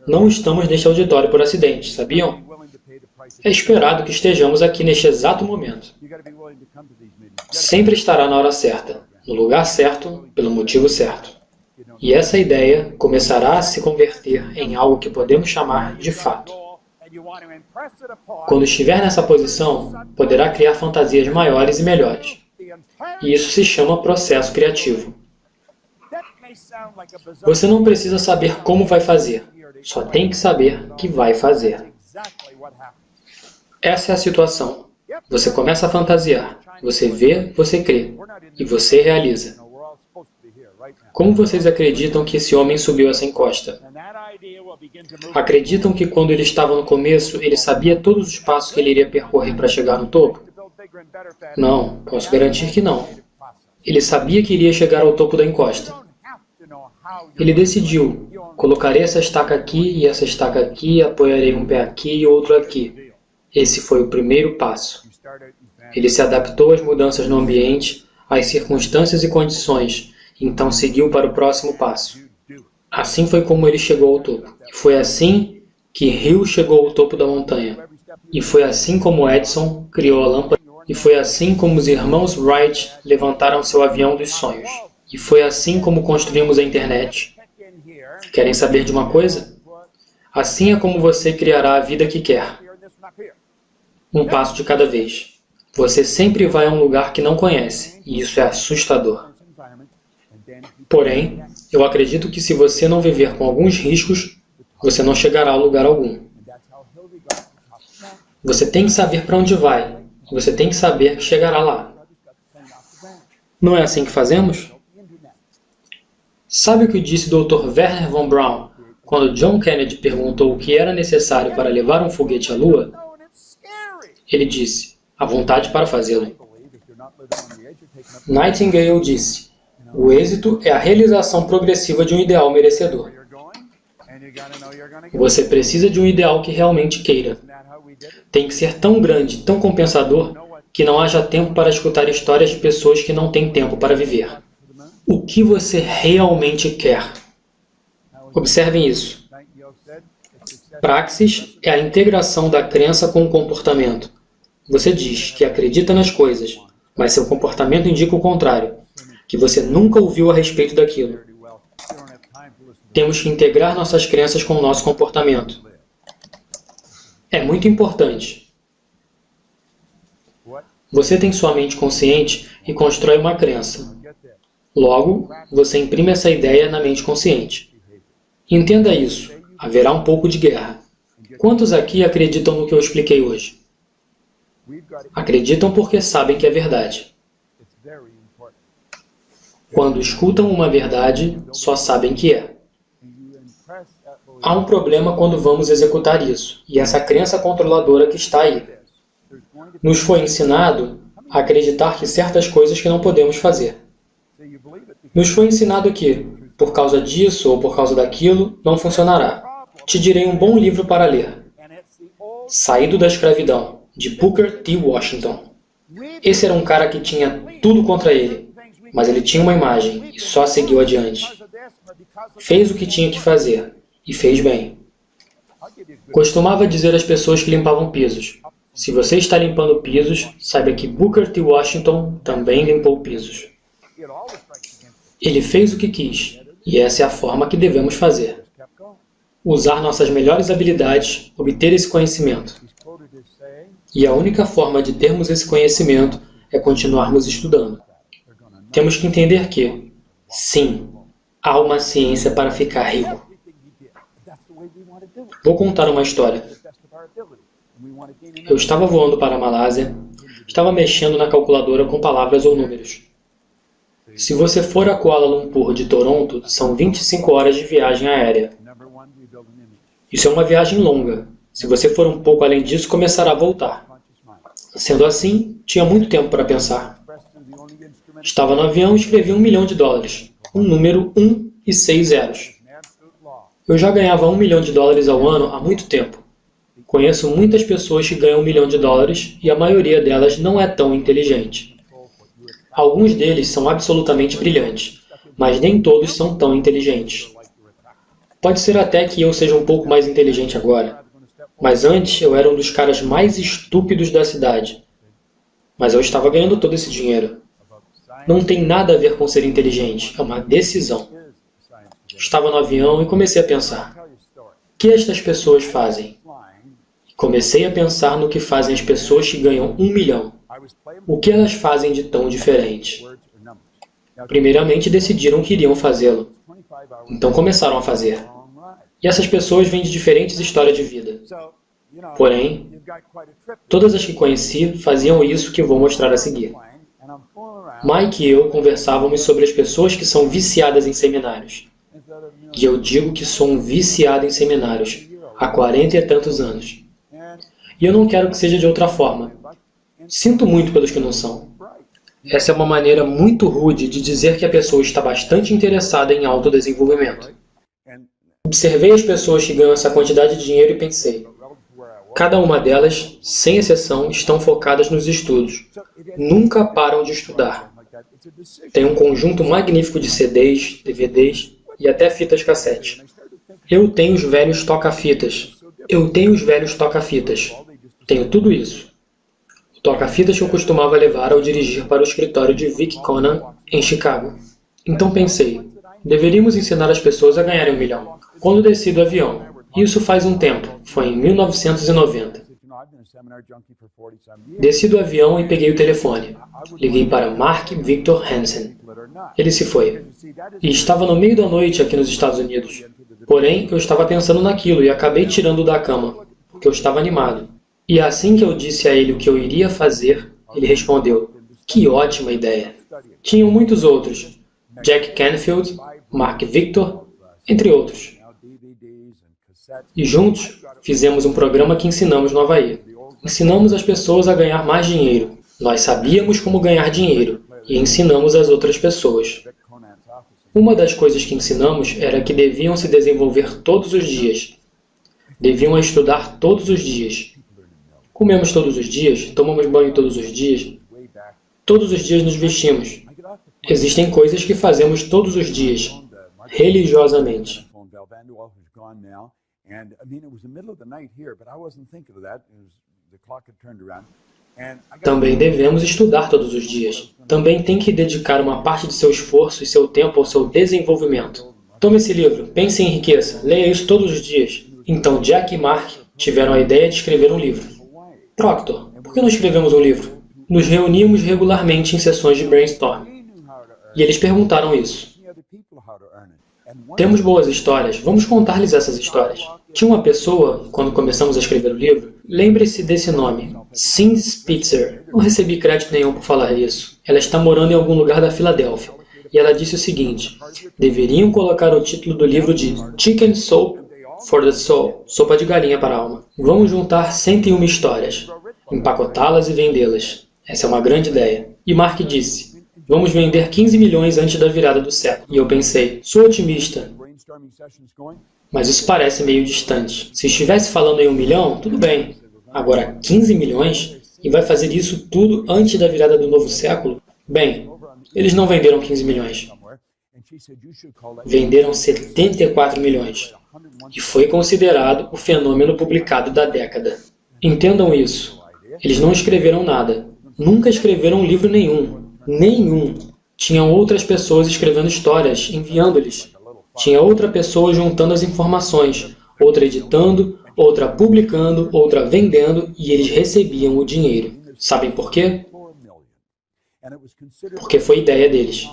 Não estamos neste auditório por acidente, sabiam? É esperado que estejamos aqui neste exato momento. Sempre estará na hora certa, no lugar certo, pelo motivo certo. E essa ideia começará a se converter em algo que podemos chamar de fato. Quando estiver nessa posição, poderá criar fantasias maiores e melhores. E isso se chama processo criativo. Você não precisa saber como vai fazer, só tem que saber que vai fazer. Essa é a situação. Você começa a fantasiar, você vê, você crê, e você realiza. Como vocês acreditam que esse homem subiu essa encosta? Acreditam que quando ele estava no começo, ele sabia todos os passos que ele iria percorrer para chegar no topo? Não, posso garantir que não. Ele sabia que iria chegar ao topo da encosta. Ele decidiu, colocarei essa estaca aqui e essa estaca aqui, apoiarei um pé aqui e outro aqui. Esse foi o primeiro passo. Ele se adaptou às mudanças no ambiente, às circunstâncias e condições, então seguiu para o próximo passo. Assim foi como ele chegou ao topo. E foi assim que Hill chegou ao topo da montanha. E foi assim como Edison criou a lâmpada. E foi assim como os irmãos Wright levantaram seu avião dos sonhos. E foi assim como construímos a internet. Querem saber de uma coisa? Assim é como você criará a vida que quer. Um passo de cada vez. Você sempre vai a um lugar que não conhece, e isso é assustador. Porém, eu acredito que se você não viver com alguns riscos, você não chegará a lugar algum. Você tem que saber para onde vai, e você tem que saber que chegará lá. Não é assim que fazemos? Sabe o que disse o Dr. Wernher von Braun quando John Kennedy perguntou o que era necessário para levar um foguete à Lua? Ele disse, a vontade para fazê-lo. Nightingale disse, o êxito é a realização progressiva de um ideal merecedor. Você precisa de um ideal que realmente queira. Tem que ser tão grande, tão compensador, que não haja tempo para escutar histórias de pessoas que não têm tempo para viver. O que você realmente quer? Observem isso. Praxis é a integração da crença com o comportamento. Você diz que acredita nas coisas, mas seu comportamento indica o contrário, que você nunca ouviu a respeito daquilo. Temos que integrar nossas crenças com o nosso comportamento. É muito importante. Você tem sua mente consciente e constrói uma crença. Logo, você imprime essa ideia na mente consciente. Entenda isso. Haverá um pouco de guerra. Quantos aqui acreditam no que eu expliquei hoje? Acreditam porque sabem que é verdade. Quando escutam uma verdade, só sabem que é. Há um problema quando vamos executar isso, e essa crença controladora que está aí. Nos foi ensinado a acreditar que certas coisas que não podemos fazer. Nos foi ensinado que, por causa disso ou por causa daquilo, não funcionará. Te direi um bom livro para ler. Saído da Escravidão, de Booker T. Washington. Esse era um cara que tinha tudo contra ele, mas ele tinha uma imagem e só seguiu adiante. Fez o que tinha que fazer, e fez bem. Costumava dizer às pessoas que limpavam pisos: se você está limpando pisos, saiba que Booker T. Washington também limpou pisos. Ele fez o que quis, e essa é a forma que devemos fazer. Usar nossas melhores habilidades, obter esse conhecimento. E a única forma de termos esse conhecimento é continuarmos estudando. Temos que entender que, sim, há uma ciência para ficar rico. Vou contar uma história. Eu estava voando para a Malásia, estava mexendo na calculadora com palavras ou números. Se você for a Kuala Lumpur de Toronto, são 25 horas de viagem aérea. Isso é uma viagem longa. Se você for um pouco além disso, começará a voltar. Sendo assim, tinha muito tempo para pensar. Estava no avião e escrevi $1 milhão, um número 1 e 6 zeros. Eu já ganhava $1 milhão ao ano há muito tempo. Conheço muitas pessoas que ganham $1 milhão e a maioria delas não é tão inteligente. Alguns deles são absolutamente brilhantes, mas nem todos são tão inteligentes. Pode ser até que eu seja um pouco mais inteligente agora, mas antes eu era um dos caras mais estúpidos da cidade. Mas eu estava ganhando todo esse dinheiro. Não tem nada a ver com ser inteligente, é uma decisão. Estava no avião e comecei a pensar: o que estas pessoas fazem? Comecei a pensar no que fazem as pessoas que ganham $1 milhão. O que elas fazem de tão diferente? Primeiramente decidiram que iriam fazê-lo. Então começaram a fazer. E essas pessoas vêm de diferentes histórias de vida. Porém, todas as que conheci faziam isso que vou mostrar a seguir. Mike e eu conversávamos sobre as pessoas que são viciadas em seminários. E eu digo que sou um viciado em seminários, há 40 e tantos anos. E eu não quero que seja de outra forma. Sinto muito pelos que não são. Essa é uma maneira muito rude de dizer que a pessoa está bastante interessada em autodesenvolvimento. Observei as pessoas que ganham essa quantidade de dinheiro e pensei: cada uma delas, sem exceção, estão focadas nos estudos. Nunca param de estudar. Tem um conjunto magnífico de CDs, DVDs e até fitas cassete. Eu tenho os velhos toca-fitas. Tenho tudo isso. O toca-fitas que eu costumava levar ao dirigir para o escritório de Vic Conan, em Chicago. Então pensei: deveríamos ensinar as pessoas a ganharem $1 milhão. Quando desci do avião, isso faz um tempo, foi em 1990. Desci do avião e peguei o telefone. Liguei para Mark Victor Hansen. Ele se foi. E estava no meio da noite aqui nos Estados Unidos. Porém, eu estava pensando naquilo e acabei tirando-o da cama, porque eu estava animado. E assim que eu disse a ele o que eu iria fazer, ele respondeu: que ótima ideia. Tinham muitos outros, Jack Canfield, Mark Victor, entre outros. E juntos, fizemos um programa que ensinamos no Havaí. Ensinamos as pessoas a ganhar mais dinheiro. Nós sabíamos como ganhar dinheiro e ensinamos as outras pessoas. Uma das coisas que ensinamos era que deviam se desenvolver todos os dias. Deviam estudar todos os dias. Comemos todos os dias, tomamos banho todos os dias. Todos os dias nos vestimos. Existem coisas que fazemos todos os dias, religiosamente. Também devemos estudar todos os dias. Também tem que dedicar uma parte de seu esforço e seu tempo ao seu desenvolvimento. Tome esse livro, pense em riqueza, leia isso todos os dias. Então Jack e Mark tiveram a ideia de escrever um livro. Proctor, por que não escrevemos um livro? Nos reuníamos regularmente em sessões de brainstorm. E eles perguntaram isso. Temos boas histórias, vamos contar-lhes essas histórias. Tinha uma pessoa, quando começamos a escrever o livro, lembre-se desse nome, Cindy Spitzer. Não recebi crédito nenhum por falar isso. Ela está morando em algum lugar da Filadélfia. E ela disse o seguinte: deveriam colocar o título do livro de Chicken Soup for the Soul, sopa de galinha para a alma. Vamos juntar 101 histórias, empacotá-las e vendê-las. Essa é uma grande ideia. E Mark disse: vamos vender 15 milhões antes da virada do século. E eu pensei, sou otimista, mas isso parece meio distante. Se estivesse falando em 1 milhão, tudo bem. Agora 15 milhões? E vai fazer isso tudo antes da virada do novo século? Bem, eles não venderam 15 milhões. Venderam 74 milhões. E foi considerado o fenômeno publicado da década. Entendam isso. Eles não escreveram nada. Nunca escreveram livro nenhum. Nenhum. Tinham outras pessoas escrevendo histórias, enviando-lhes. Tinha outra pessoa juntando as informações, outra editando, outra publicando, outra vendendo, e eles recebiam o dinheiro. Sabem por quê? Porque foi ideia deles.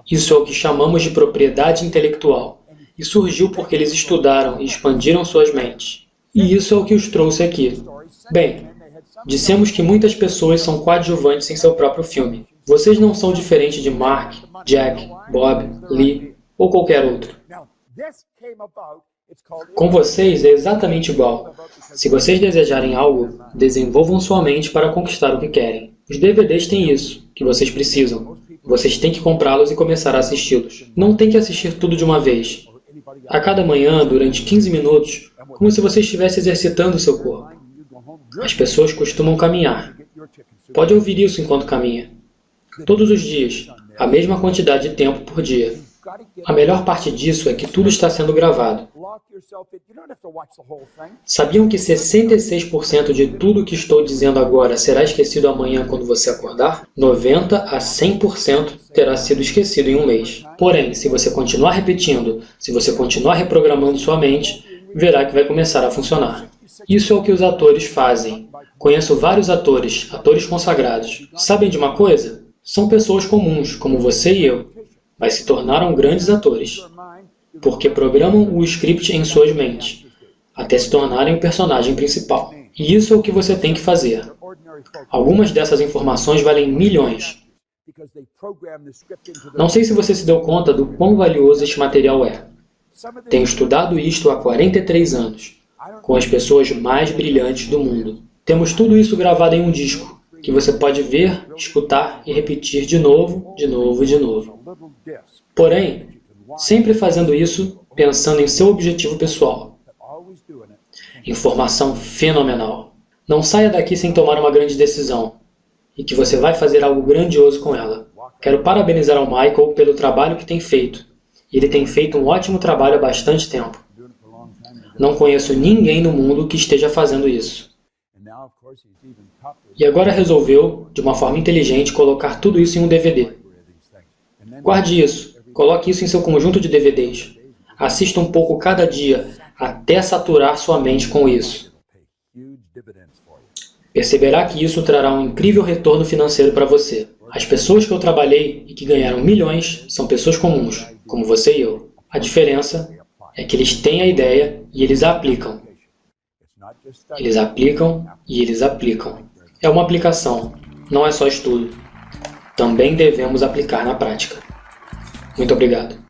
Isso é o que chamamos de propriedade intelectual. E surgiu porque eles estudaram e expandiram suas mentes. E isso é o que os trouxe aqui. Bem, dissemos que muitas pessoas são coadjuvantes em seu próprio filme. Vocês não são diferentes de Mark, Jack, Bob, Lee ou qualquer outro. Com vocês é exatamente igual. Se vocês desejarem algo, desenvolvam sua mente para conquistar o que querem. Os DVDs têm isso, que vocês precisam. Vocês têm que comprá-los e começar a assisti-los. Não tem que assistir tudo de uma vez. A cada manhã, durante 15 minutos, como se você estivesse exercitando o seu corpo. As pessoas costumam caminhar. Pode ouvir isso enquanto caminha. Todos os dias, a mesma quantidade de tempo por dia. A melhor parte disso é que tudo está sendo gravado. Sabiam que 66% de tudo que estou dizendo agora será esquecido amanhã quando você acordar? 90% a 100% terá sido esquecido em um mês. Porém, se você continuar repetindo, se você continuar reprogramando sua mente, verá que vai começar a funcionar. Isso é o que os atores fazem. Conheço vários atores, atores consagrados. Sabem de uma coisa? São pessoas comuns, como você e eu, mas se tornaram grandes atores, porque programam o script em suas mentes, até se tornarem o personagem principal. E isso é o que você tem que fazer. Algumas dessas informações valem milhões. Não sei se você se deu conta do quão valioso este material é. Tenho estudado isto há 43 anos, com as pessoas mais brilhantes do mundo. Temos tudo isso gravado em um disco, que você pode ver, escutar e repetir de novo, de novo e de novo. Porém, sempre fazendo isso pensando em seu objetivo pessoal. Informação fenomenal. Não saia daqui sem tomar uma grande decisão, e que você vai fazer algo grandioso com ela. Quero parabenizar ao Michael pelo trabalho que tem feito. Ele tem feito um ótimo trabalho há bastante tempo. Não conheço ninguém no mundo que esteja fazendo isso. E agora resolveu, de uma forma inteligente, colocar tudo isso em um DVD. Guarde isso. Coloque isso em seu conjunto de DVDs. Assista um pouco cada dia, até saturar sua mente com isso. Perceberá que isso trará um incrível retorno financeiro para você. As pessoas que eu trabalhei e que ganharam milhões são pessoas comuns, como você e eu. A diferença é que eles têm a ideia e eles a aplicam. Eles aplicam e eles aplicam. É uma aplicação, não é só estudo. Também devemos aplicar na prática. Muito obrigado.